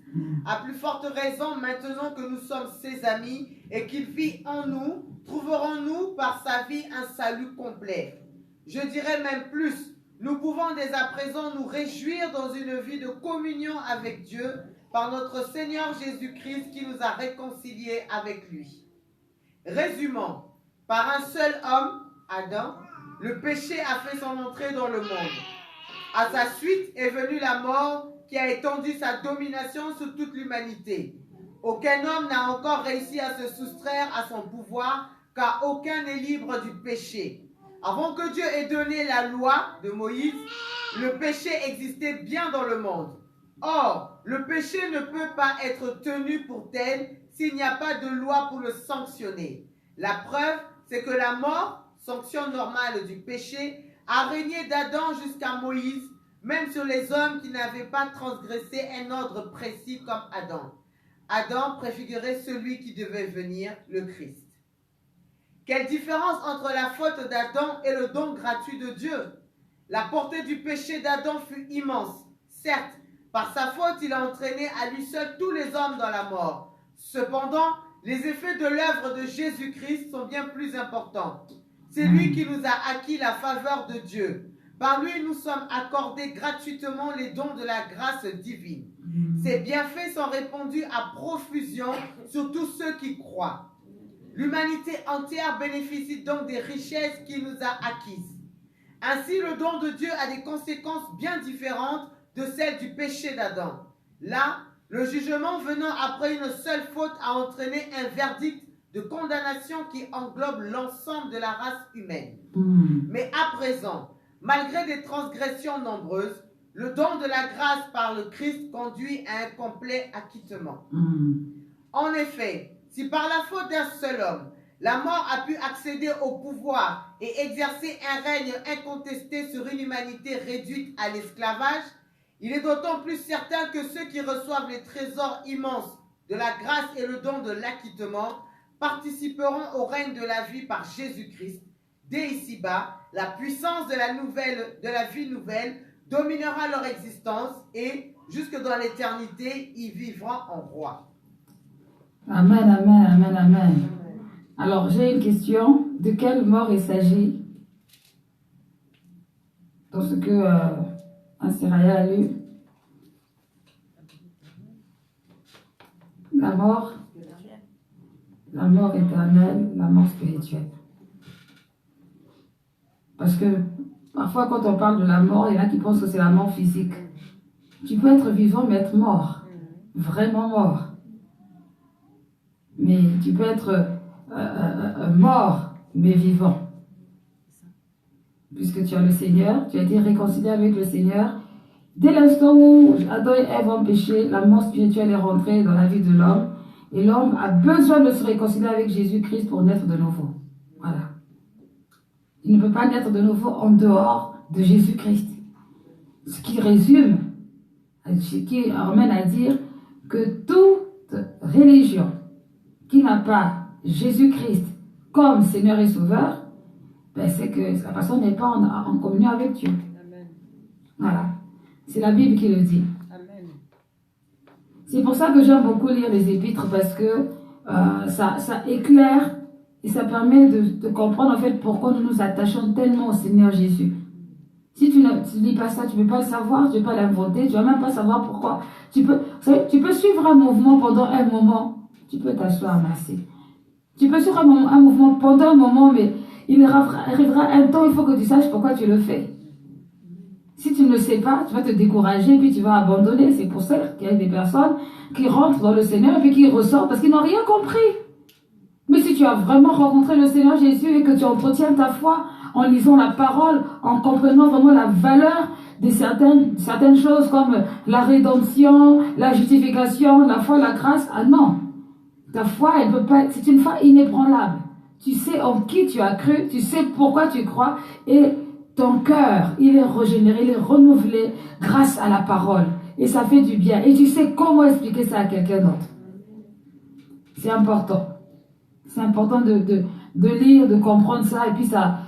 à plus forte raison maintenant que nous sommes ses amis et qu'il vit en nous, trouverons-nous par sa vie un salut complet. Je dirais même plus, nous pouvons dès à présent nous réjouir dans une vie de communion avec Dieu par notre Seigneur Jésus-Christ qui nous a réconciliés avec lui. Résumons, par un seul homme, Adam, le péché a fait son entrée dans le monde. À sa suite est venue la mort qui a étendu sa domination sur toute l'humanité. Aucun homme n'a encore réussi à se soustraire à son pouvoir, car aucun n'est libre du péché. Avant que Dieu ait donné la loi de Moïse, le péché existait bien dans le monde. Or, le péché ne peut pas être tenu pour tel s'il n'y a pas de loi pour le sanctionner. La preuve, c'est que la mort, sanction normale du péché, a régné d'Adam jusqu'à Moïse, même sur les hommes qui n'avaient pas transgressé un ordre précis comme Adam. Adam préfigurait celui qui devait venir, le Christ. Quelle différence entre la faute d'Adam et le don gratuit de Dieu? La portée du péché d'Adam fut immense. Certes, par sa faute, il a entraîné à lui seul tous les hommes dans la mort. Cependant, les effets de l'œuvre de Jésus-Christ sont bien plus importants. C'est lui qui nous a acquis la faveur de Dieu. Par lui, nous sommes accordés gratuitement les dons de la grâce divine. Ces bienfaits sont répandus à profusion sur tous ceux qui croient. L'humanité entière bénéficie donc des richesses qu'il nous a acquises. Ainsi, le don de Dieu a des conséquences bien différentes de celles du péché d'Adam. Là, le jugement venant après une seule faute a entraîné un verdict de condamnation qui englobe l'ensemble de la race humaine. Mais à présent, malgré des transgressions nombreuses, le don de la grâce par le Christ conduit à un complet acquittement. En effet, si par la faute d'un seul homme, la mort a pu accéder au pouvoir et exercer un règne incontesté sur une humanité réduite à l'esclavage, il est d'autant plus certain que ceux qui reçoivent les trésors immenses de la grâce et le don de l'acquittement participeront au règne de la vie par Jésus-Christ. Dès ici-bas, la puissance de la vie nouvelle dominera leur existence et, jusque dans l'éternité, ils vivront en roi. Amen, amen, amen, amen. Alors, j'ai une question. De quelle mort il s'agit dans ce que Ansiraya a lu? La mort éternelle, la mort spirituelle. Parce que parfois quand on parle de la mort, il y en a qui pensent que c'est la mort physique. Tu peux être vivant mais être mort, vraiment mort. Mais tu peux être mort mais vivant. Puisque tu as le Seigneur, tu as été réconcilié avec le Seigneur. Dès l'instant où Adam et Ève ont péché, la mort spirituelle est rentrée dans la vie de l'homme. Et l'homme a besoin de se réconcilier avec Jésus-Christ pour naître de nouveau. Voilà. Il ne peut pas naître de nouveau en dehors de Jésus-Christ. Ce qui résume, ce qui amène à dire que toute religion qui n'a pas Jésus-Christ comme Seigneur et Sauveur, ben c'est que la personne n'est pas en communion avec Dieu. Amen. Voilà. C'est la Bible qui le dit. Amen. C'est pour ça que j'aime beaucoup lire les épîtres parce que ça éclaire et ça permet de comprendre en fait pourquoi nous nous attachons tellement au Seigneur Jésus. Si tu ne lis pas ça, tu ne peux pas le savoir, tu ne peux pas l'inventer, tu ne vas même pas savoir pourquoi. Tu peux suivre un mouvement pendant un moment, tu peux t'asseoir amasser. Tu peux suivre un mouvement pendant un moment, mais il arrivera un temps, il faut que tu saches pourquoi tu le fais. Si tu ne le sais pas, tu vas te décourager et puis tu vas abandonner. C'est pour ça qu'il y a des personnes qui rentrent dans le Seigneur et puis qui ressortent parce qu'ils n'ont rien compris. Mais si tu as vraiment rencontré le Seigneur Jésus et que tu entretiens ta foi en lisant la parole, en comprenant vraiment la valeur de certaines choses comme la rédemption, la justification, la foi, la grâce, ah non. Ta foi, elle peut pas, c'est une foi inébranlable. Tu sais en qui tu as cru, tu sais pourquoi tu crois et ton cœur, il est régénéré, il est renouvelé grâce à la parole. Et ça fait du bien. Et tu sais comment expliquer ça à quelqu'un d'autre. C'est important. C'est important de lire, de comprendre ça. Et puis ça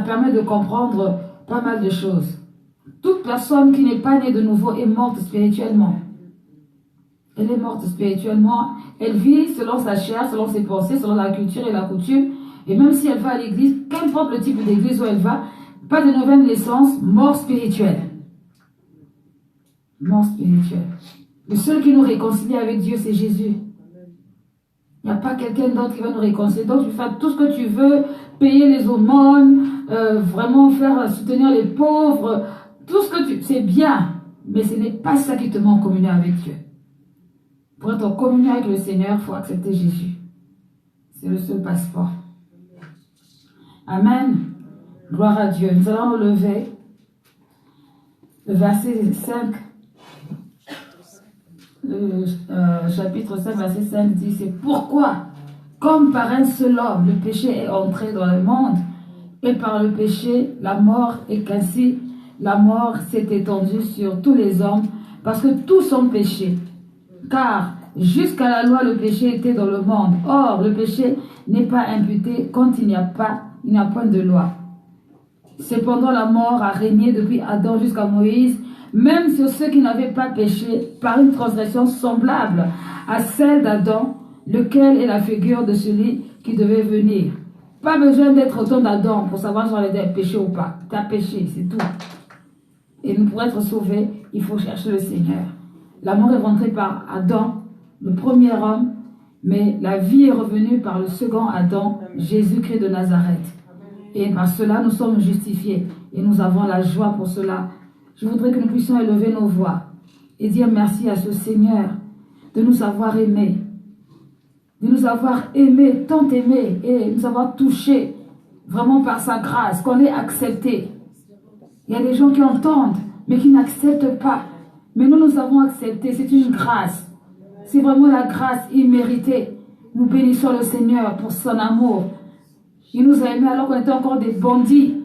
permet de comprendre pas mal de choses. Toute personne qui n'est pas née de nouveau est morte spirituellement. Elle est morte spirituellement. Elle vit selon sa chair, selon ses pensées, selon la culture et la coutume. Et même si elle va à l'église, qu'importe le type d'église où elle va, pas de nouvelle naissance, mort spirituelle. Mort spirituelle. Le seul qui nous réconcilie avec Dieu, c'est Jésus. Il n'y a pas quelqu'un d'autre qui va nous réconcilier. Donc, tu fais tout ce que tu veux, payer les aumônes, vraiment soutenir les pauvres, tout ce que tu... C'est bien, mais ce n'est pas ça qui te met en communion avec Dieu. Pour être en communion avec le Seigneur, il faut accepter Jésus. C'est le seul passeport. Amen. Gloire à Dieu. Nous allons nous lever. Le verset 5, chapitre 5, verset 5 dit, c'est pourquoi, comme par un seul homme, le péché est entré dans le monde, et par le péché, la mort, et qu'ainsi, la mort s'est étendue sur tous les hommes, parce que tous ont péché. Car, jusqu'à la loi, le péché était dans le monde. Or, le péché n'est pas imputé quand il n'y a point de loi. Cependant, la mort a régné depuis Adam jusqu'à Moïse, même sur ceux qui n'avaient pas péché, par une transgression semblable à celle d'Adam, lequel est la figure de celui qui devait venir. Pas besoin d'être autant d'Adam pour savoir si on a péché ou pas. Tu as péché, c'est tout. Et nous, pour être sauvés, il faut chercher le Seigneur. La mort est rentrée par Adam, le premier homme, mais la vie est revenue par le second Adam, Jésus-Christ de Nazareth. Et par cela, nous sommes justifiés. Et nous avons la joie pour cela. Je voudrais que nous puissions élever nos voix et dire merci à ce Seigneur de nous avoir aimés. De nous avoir aimés, tant aimés, et nous avoir touchés vraiment par sa grâce, qu'on ait accepté. Il y a des gens qui entendent, mais qui n'acceptent pas. Mais nous avons accepté. C'est une grâce. C'est vraiment la grâce imméritée. Nous bénissons le Seigneur pour son amour. Il nous a aimés alors qu'on était encore des bandits.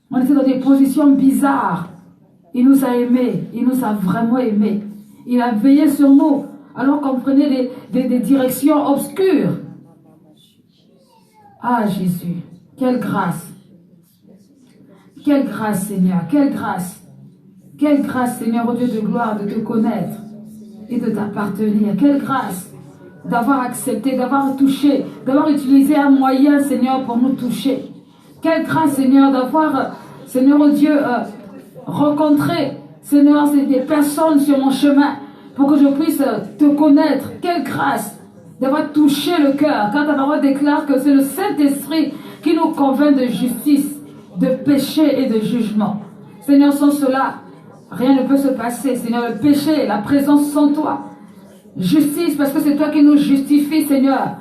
On était dans des positions bizarres. Il nous a aimés. Il nous a vraiment aimés. Il a veillé sur nous alors qu'on prenait des directions obscures. Ah Jésus, quelle grâce. Quelle grâce Seigneur, quelle grâce. Quelle grâce Seigneur, au Dieu de gloire, de te connaître et de t'appartenir. Quelle grâce d'avoir accepté, d'avoir touché, d'avoir utilisé un moyen, Seigneur, pour nous toucher. Quelle grâce, Seigneur, d'avoir, Seigneur, oh Dieu, rencontré, Seigneur, des personnes sur mon chemin pour que je puisse te connaître. Quelle grâce d'avoir touché le cœur. Quand ta parole déclare que c'est le Saint-Esprit qui nous convainc de justice, de péché et de jugement. Seigneur, sans cela, rien ne peut se passer. Seigneur, le péché, la présence sans toi. Justice, parce que c'est toi qui nous justifie, Seigneur.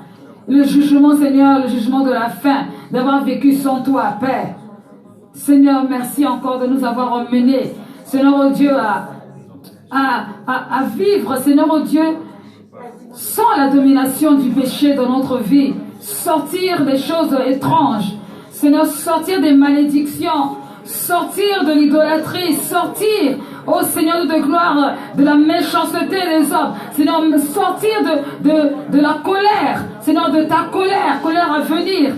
Le jugement, Seigneur, le jugement de la fin, d'avoir vécu sans toi, Père. Seigneur, merci encore de nous avoir emmenés, Seigneur, oh Dieu, à vivre, Seigneur, oh Dieu, sans la domination du péché dans notre vie. Sortir des choses étranges. Seigneur, sortir des malédictions. Sortir de l'idolâtrie. Sortir, oh Seigneur de gloire, de la méchanceté des hommes. Seigneur, sortir de la colère. Seigneur, de ta colère à venir.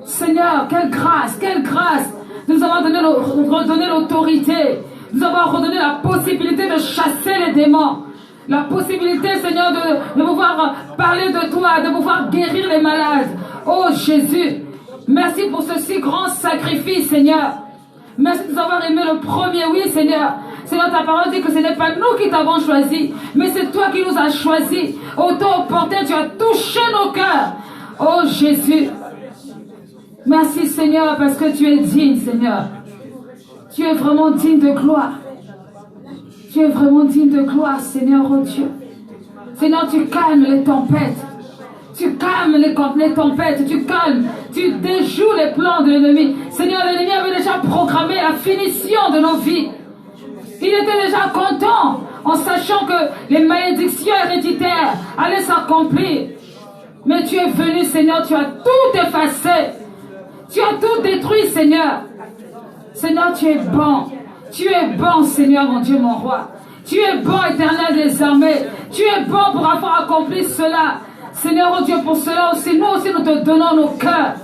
Seigneur, quelle grâce de nous avoir redonné l'autorité. Nous avoir redonné la possibilité de chasser les démons. La possibilité, Seigneur, de pouvoir parler de toi, de pouvoir guérir les malades. Oh Jésus, merci pour ce si grand sacrifice, Seigneur. Merci de nous avoir aimé le premier, oui, Seigneur. Seigneur, ta parole dit que ce n'est pas nous qui t'avons choisi, mais c'est toi qui nous as choisis. Auto-porté, tu as touché nos cœurs. Oh Jésus, merci, Seigneur, parce que tu es digne, Seigneur. Tu es vraiment digne de gloire. Tu es vraiment digne de gloire, Seigneur, oh Dieu. Seigneur, tu calmes les tempêtes. Tu calmes les tempêtes. Tu calmes, tu déjoues les plans de l'ennemi. Seigneur, l'ennemi avait déjà programmé la finition de nos vies. Il était déjà content en sachant que les malédictions héréditaires allaient s'accomplir. Mais tu es venu, Seigneur, tu as tout effacé. Tu as tout détruit, Seigneur. Seigneur, tu es bon. Tu es bon, Seigneur, mon Dieu, mon roi. Tu es bon, Éternel des armées. Tu es bon pour avoir accompli cela. Seigneur, oh Dieu, pour cela aussi, nous te donnons nos cœurs.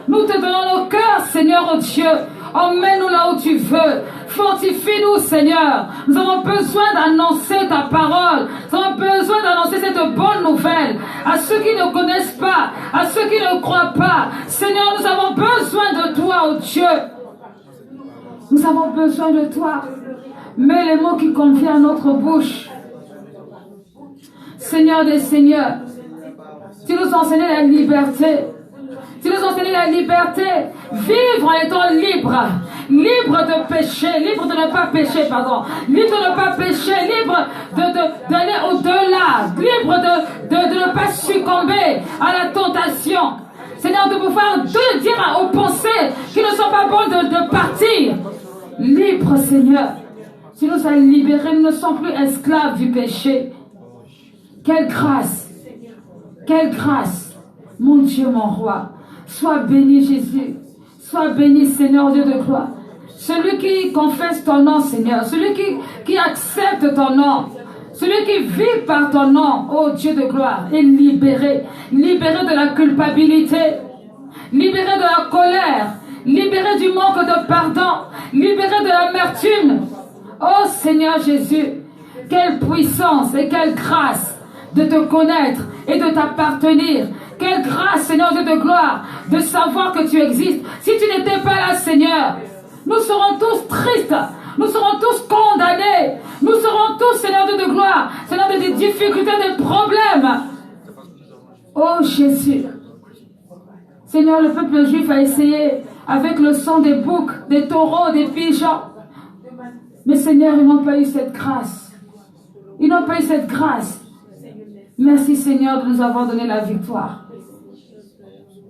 Nous te donnons nos cœurs, Seigneur, oh Dieu. Emmène-nous là où tu veux. Fortifie-nous, Seigneur. Nous avons besoin d'annoncer ta parole. Nous avons besoin d'annoncer cette bonne nouvelle à ceux qui ne connaissent pas, à ceux qui ne croient pas. Seigneur, nous avons besoin de toi, oh Dieu. Nous avons besoin de toi. Mets les mots qui conviennent à notre bouche. Seigneur des seigneurs, tu nous enseignes la liberté. Tu nous enseignes la liberté. Vivre en étant libre. Libre de pécher. Libre de ne pas pécher, pardon. Libre de ne pas pécher. Libre d'aller au-delà. Libre de ne pas succomber à la tentation. Seigneur, de pouvoir dire aux pensées qui ne sont pas bonnes de partir. Libre, Seigneur. Tu nous as libérés. Nous ne sommes plus esclaves du péché. Quelle grâce. Quelle grâce. Mon Dieu, mon roi. Sois béni, Jésus. Sois béni, Seigneur, Dieu de gloire. Celui qui confesse ton nom, Seigneur. Celui qui accepte ton nom. Celui qui vit par ton nom, oh Dieu de gloire, est libéré. Libéré de la culpabilité. Libéré de la colère. Libéré du manque de pardon. Libéré de l'amertume. Oh Seigneur Jésus, quelle puissance et quelle grâce de te connaître et de t'appartenir. Quelle grâce, Seigneur Dieu de gloire, de savoir que tu existes. Si tu n'étais pas là, Seigneur, nous serons tous tristes. Nous serons tous condamnés. Nous serons tous, Seigneur Dieu de gloire, Seigneur, des difficultés, des problèmes. Oh Jésus. Seigneur, le peuple juif a essayé avec le sang des boucs, des taureaux, des pigeons. Mais Seigneur, ils n'ont pas eu cette grâce. Ils n'ont pas eu cette grâce. Merci Seigneur de nous avoir donné la victoire.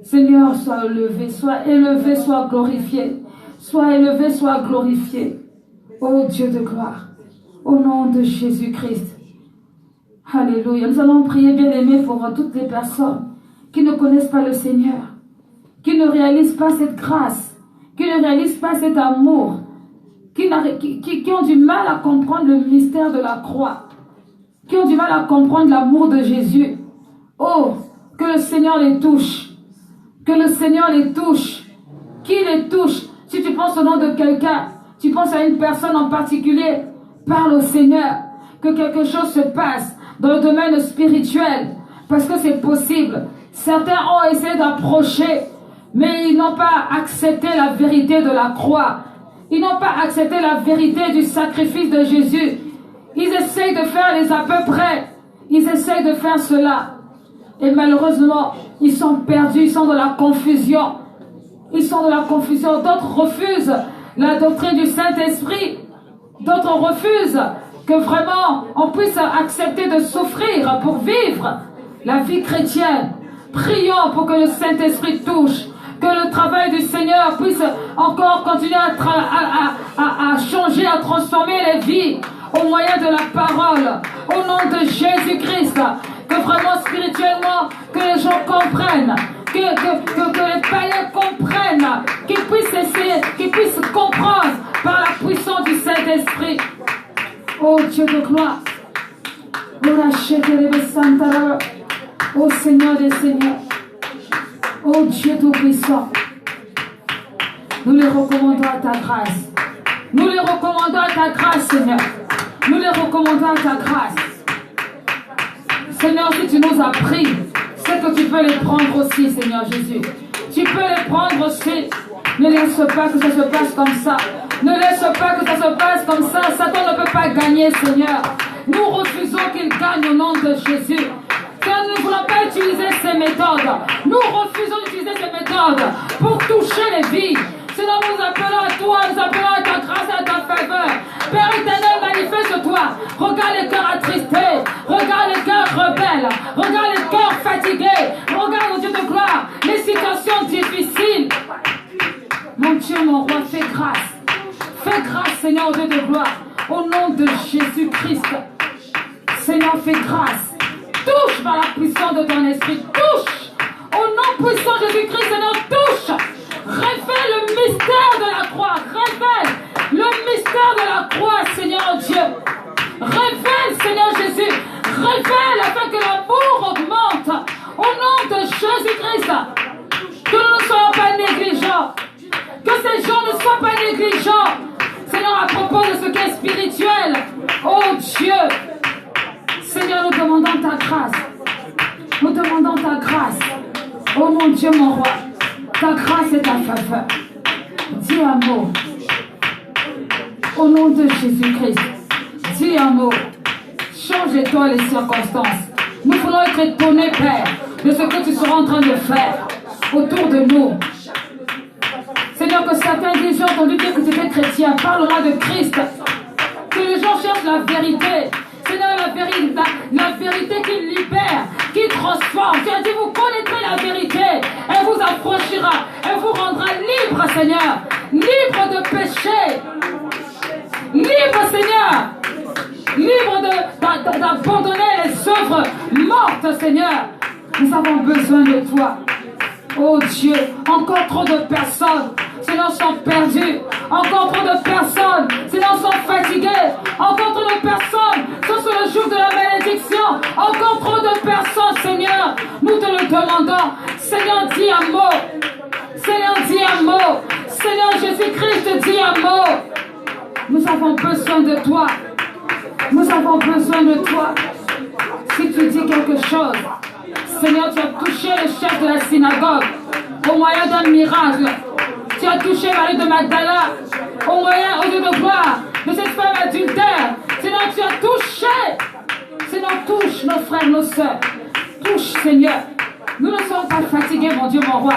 Seigneur, sois élevé, sois glorifié. Sois élevé, sois glorifié. Ô Dieu de gloire, au nom de Jésus-Christ. Alléluia. Nous allons prier, bien-aimés, pour toutes les personnes qui ne connaissent pas le Seigneur, qui ne réalisent pas cette grâce, qui ne réalisent pas cet amour, qui ont du mal à comprendre le mystère de la croix, qui ont du mal à comprendre l'amour de Jésus. Oh, que le Seigneur les touche. Que le Seigneur les touche. Qui les touche? Si tu penses au nom de quelqu'un, tu penses à une personne en particulier, parle au Seigneur. Que quelque chose se passe dans le domaine spirituel. Parce que c'est possible. Certains ont essayé d'approcher, mais ils n'ont pas accepté la vérité de la croix. Ils n'ont pas accepté la vérité du sacrifice de Jésus. Ils essayent de faire les à peu près. Ils essayent de faire cela. Et malheureusement, ils sont perdus, ils sont dans la confusion. Ils sont dans la confusion. D'autres refusent la doctrine du Saint-Esprit. D'autres refusent que vraiment on puisse accepter de souffrir pour vivre la vie chrétienne. Prions pour que le Saint-Esprit touche, que le travail du Seigneur puisse encore continuer à changer, à transformer les vies au moyen de la parole, au nom de Jésus-Christ. Que vraiment spirituellement, que les gens comprennent, que les païens comprennent, qu'ils puissent essayer, qu'ils puissent comprendre par la puissance du Saint-Esprit. Oh Dieu de gloire. Oh Seigneur des Seigneurs. Oh Dieu tout-puissant. Nous les recommandons à ta grâce. Nous les recommandons à ta grâce, Seigneur. Nous les recommandons à ta grâce. Seigneur, si tu nous as pris, c'est que tu peux les prendre aussi, Seigneur Jésus. Tu peux les prendre aussi. Ne laisse pas que ça se passe comme ça. Ne laisse pas que ça se passe comme ça. Satan ne peut pas gagner, Seigneur. Nous refusons qu'il gagne au nom de Jésus. Car nous ne voulons pas utiliser ces méthodes. Nous refusons d'utiliser ces méthodes pour toucher les vies. Seigneur, nous appelons à toi, nous appelons à ta grâce et à ta faveur. Père éternel, manifeste-toi. Regarde les cœurs attristés. Regarde les cœurs rebelles. Regarde les cœurs fatigués. Regarde, au Dieu de gloire, les situations difficiles. Mon Dieu, mon roi, fais grâce. Fais grâce, Seigneur, au Dieu de gloire. Au nom de Jésus-Christ. Seigneur, fais grâce. Touche par la puissance de ton esprit. Touche. Au nom puissant de Jésus-Christ, Seigneur, touche. Révèle le mystère de la croix. Révèle le mystère de la croix, Seigneur Dieu. Révèle, Seigneur Jésus. Révèle afin que l'amour augmente. Au nom de Jésus-Christ. Que nous ne soyons pas négligents. Que ces gens ne soient pas négligents. Seigneur, à propos de ce qui est spirituel. Oh Dieu. Seigneur, nous demandons ta grâce. Nous demandons ta grâce. Oh mon Dieu, mon roi. Ta grâce et ta faveur. Dis un mot. Au nom de Jésus-Christ. Dis un mot. Change-toi les circonstances. Nous voulons être étonnés, Père, de ce que tu seras en train de faire autour de nous. Seigneur, que certains disent, j'ai entendu dire que tu étais chrétien. Parle-moi de Christ. Que les gens cherchent la vérité. Seigneur, la vérité qui libère, qui transforme. Tu as dit, vous connaîtrez la vérité. Elle vous affranchira. Elle vous rendra libre, Seigneur. Libre de péché. Libre, Seigneur. Libre d'abandonner les œuvres mortes, Seigneur. Nous avons besoin de toi. Oh Dieu, encore trop de personnes, Seigneur, sont perdues. Encore trop de personnes, Seigneur, sont fatiguées. Encore trop de personnes sont sur le joug de la malédiction. Encore trop de personnes, Seigneur, nous te le demandons. Seigneur, dis un mot. Seigneur, dis un mot. Seigneur Jésus-Christ, dis un mot. Nous avons besoin de toi. Nous avons besoin de toi. Si tu dis quelque chose, Seigneur, tu as touché le chef de la synagogue au moyen d'un miracle. Tu as touché Marie de Magdala au moyen, au Dieu de gloire, de cette femme adultère. Seigneur, tu as touché. Seigneur, touche nos frères, nos sœurs. Touche, Seigneur. Nous ne sommes pas fatigués, mon Dieu, mon roi,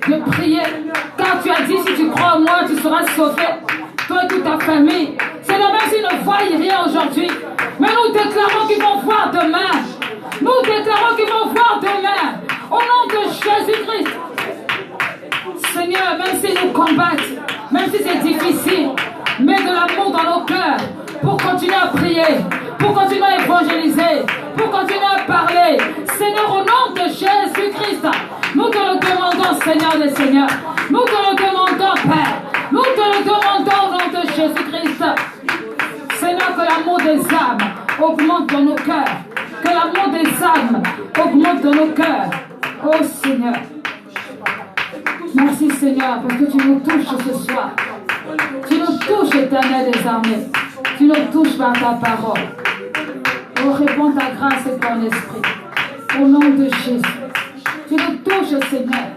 de prier. Car tu as dit, si tu crois en moi, tu seras sauvé. Toi et toute ta famille. Seigneur, même s'ils ne voient rien aujourd'hui, mais nous déclarons qu'ils vont voir demain. Nous déclarons qu'ils vont voir demain. Au nom de Jésus-Christ. Seigneur, même s'ils nous combattent, même si c'est difficile, mets de l'amour dans nos cœurs pour continuer à prier, pour continuer à évangéliser, pour continuer à parler. Seigneur, au nom de Jésus-Christ, nous te le demandons, Seigneur des Seigneurs. Nous te le demandons, Père. Nous te le demandons au nom de Jésus-Christ. Seigneur, que l'amour des âmes augmente dans nos cœurs. Que l'amour des âmes augmente dans nos cœurs. Oh Seigneur. Merci Seigneur parce que tu nous touches ce soir. Tu nous touches, Éternel des armées. Tu nous touches par ta parole. Oh, réponds ta grâce et ton esprit. Au nom de Jésus. Tu nous touches, Seigneur.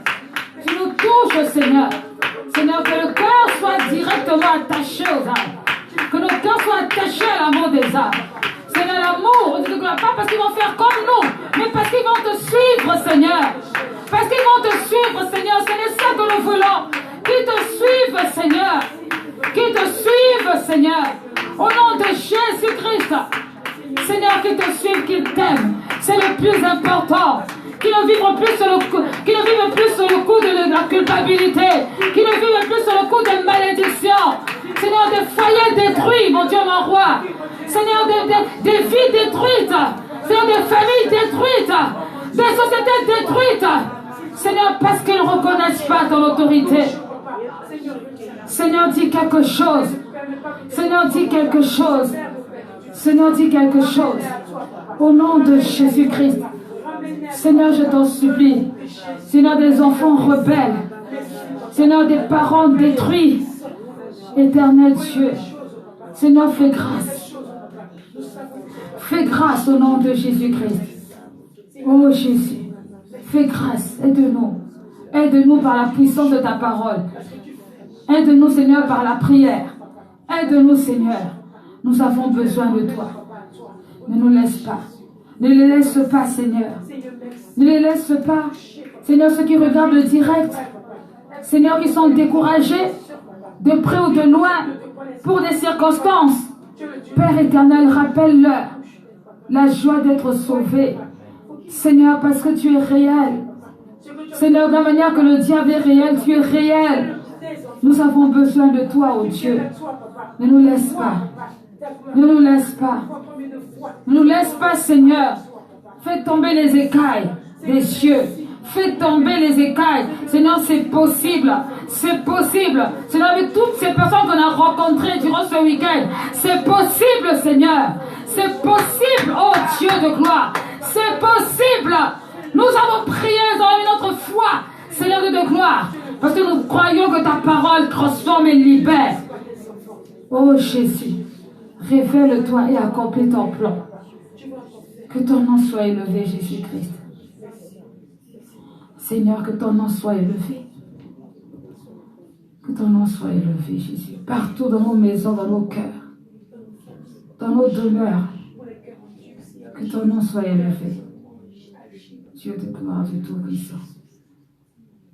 Tu nous touches, Seigneur. Seigneur, que le cœur soit directement attaché aux âmes. Que nos cœurs soient attachés à l'amour des âmes. Seigneur, l'amour, Dieu de gloire, pas parce qu'ils vont faire comme nous, mais parce qu'ils vont te suivre, Seigneur. Parce qu'ils vont te suivre, Seigneur. C'est ça que nous voulons. Qu'ils te suivent, Seigneur. Qu'ils te suivent, Seigneur. Au nom de Jésus-Christ. Seigneur, qu'ils te suivent, qu'ils t'aiment. C'est le plus important. Qu'ils ne vivent plus sur le coup, de la culpabilité. Qu'ils ne vivent plus sur le coup de malédiction. Seigneur, des foyers détruits, mon Dieu, mon roi. Seigneur, des vies détruites. Seigneur, des familles détruites. Des sociétés détruites. Seigneur, parce qu'ils ne reconnaissent pas ton autorité. Seigneur, dis quelque chose. Seigneur, dis quelque chose. Seigneur, dis quelque chose. Au nom de Jésus-Christ. Seigneur, je t'en supplie. Seigneur, des enfants rebelles. Seigneur, des parents détruits. Éternel Dieu. Seigneur, fais grâce. Fais grâce au nom de Jésus-Christ. Oh Jésus. Fais grâce. Aide-nous. Aide-nous par la puissance de ta parole. Aide-nous, Seigneur, par la prière. Aide-nous, Seigneur. Nous avons besoin de toi. Ne nous laisse pas. Ne les laisse pas, Seigneur. Ne les laisse pas. Seigneur, ceux qui regardent le direct. Seigneur, qui sont découragés, de près ou de loin, pour des circonstances. Père éternel, rappelle-leur la joie d'être sauvés. Seigneur, parce que tu es réel. Seigneur, de la manière que le diable est réel, tu es réel. Nous avons besoin de toi, oh Dieu. Ne nous laisse pas. Ne nous laisse pas. Ne nous laisse pas, Seigneur. Fais tomber les écailles des cieux. Fais tomber les écailles. Seigneur, c'est possible. C'est possible. Seigneur, avec toutes ces personnes qu'on a rencontrées durant ce week-end, c'est possible, Seigneur. C'est possible, oh Dieu de gloire. C'est possible. Nous avons prié, nous avons mis notre foi, Seigneur de gloire. Parce que nous croyons que ta parole transforme et libère. Oh Jésus, révèle-toi et accomplis ton plan. Que ton nom soit élevé, Jésus-Christ. Seigneur, que ton nom soit élevé. Que ton nom soit élevé, Jésus. Partout dans nos maisons, dans nos cœurs, dans nos demeures. Que ton nom soit élevé. Dieu de gloire, Dieu tout-puissant.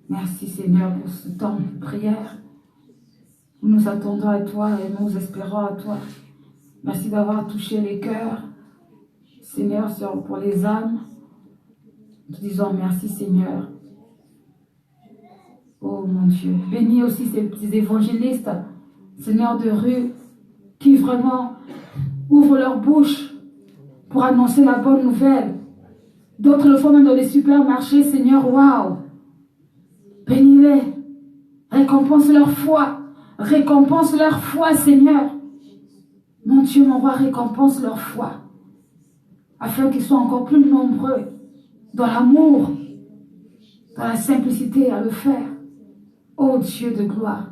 Merci, Seigneur, pour ce temps de prière. Nous attendons à toi et nous espérons à toi. Merci d'avoir touché les cœurs. Seigneur, pour les âmes. Nous disons merci, Seigneur. Oh mon Dieu. Bénis aussi ces petits évangélistes, Seigneur de rue, qui vraiment ouvrent leur bouche pour annoncer la bonne nouvelle. D'autres le font même dans les supermarchés, Seigneur. Waouh! Bénis-les. Récompense leur foi. Récompense leur foi, Seigneur. Mon Dieu, mon roi, récompense leur foi. Afin qu'ils soient encore plus nombreux dans l'amour, dans la simplicité à le faire. Oh Dieu de gloire,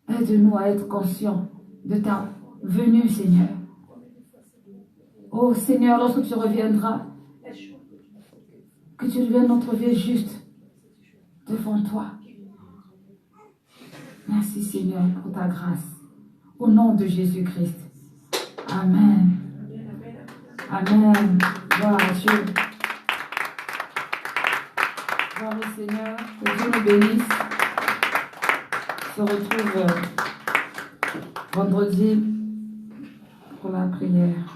aide-nous à être conscients de ta venue, Seigneur. Oh Seigneur, lorsque tu reviendras, que tu deviennes notre vie juste devant toi. Merci Seigneur pour ta grâce. Au nom de Jésus-Christ. Amen. Amen. Gloire à Dieu. Gloire au Seigneur. Que Dieu nous bénisse. On se retrouve vendredi pour la prière.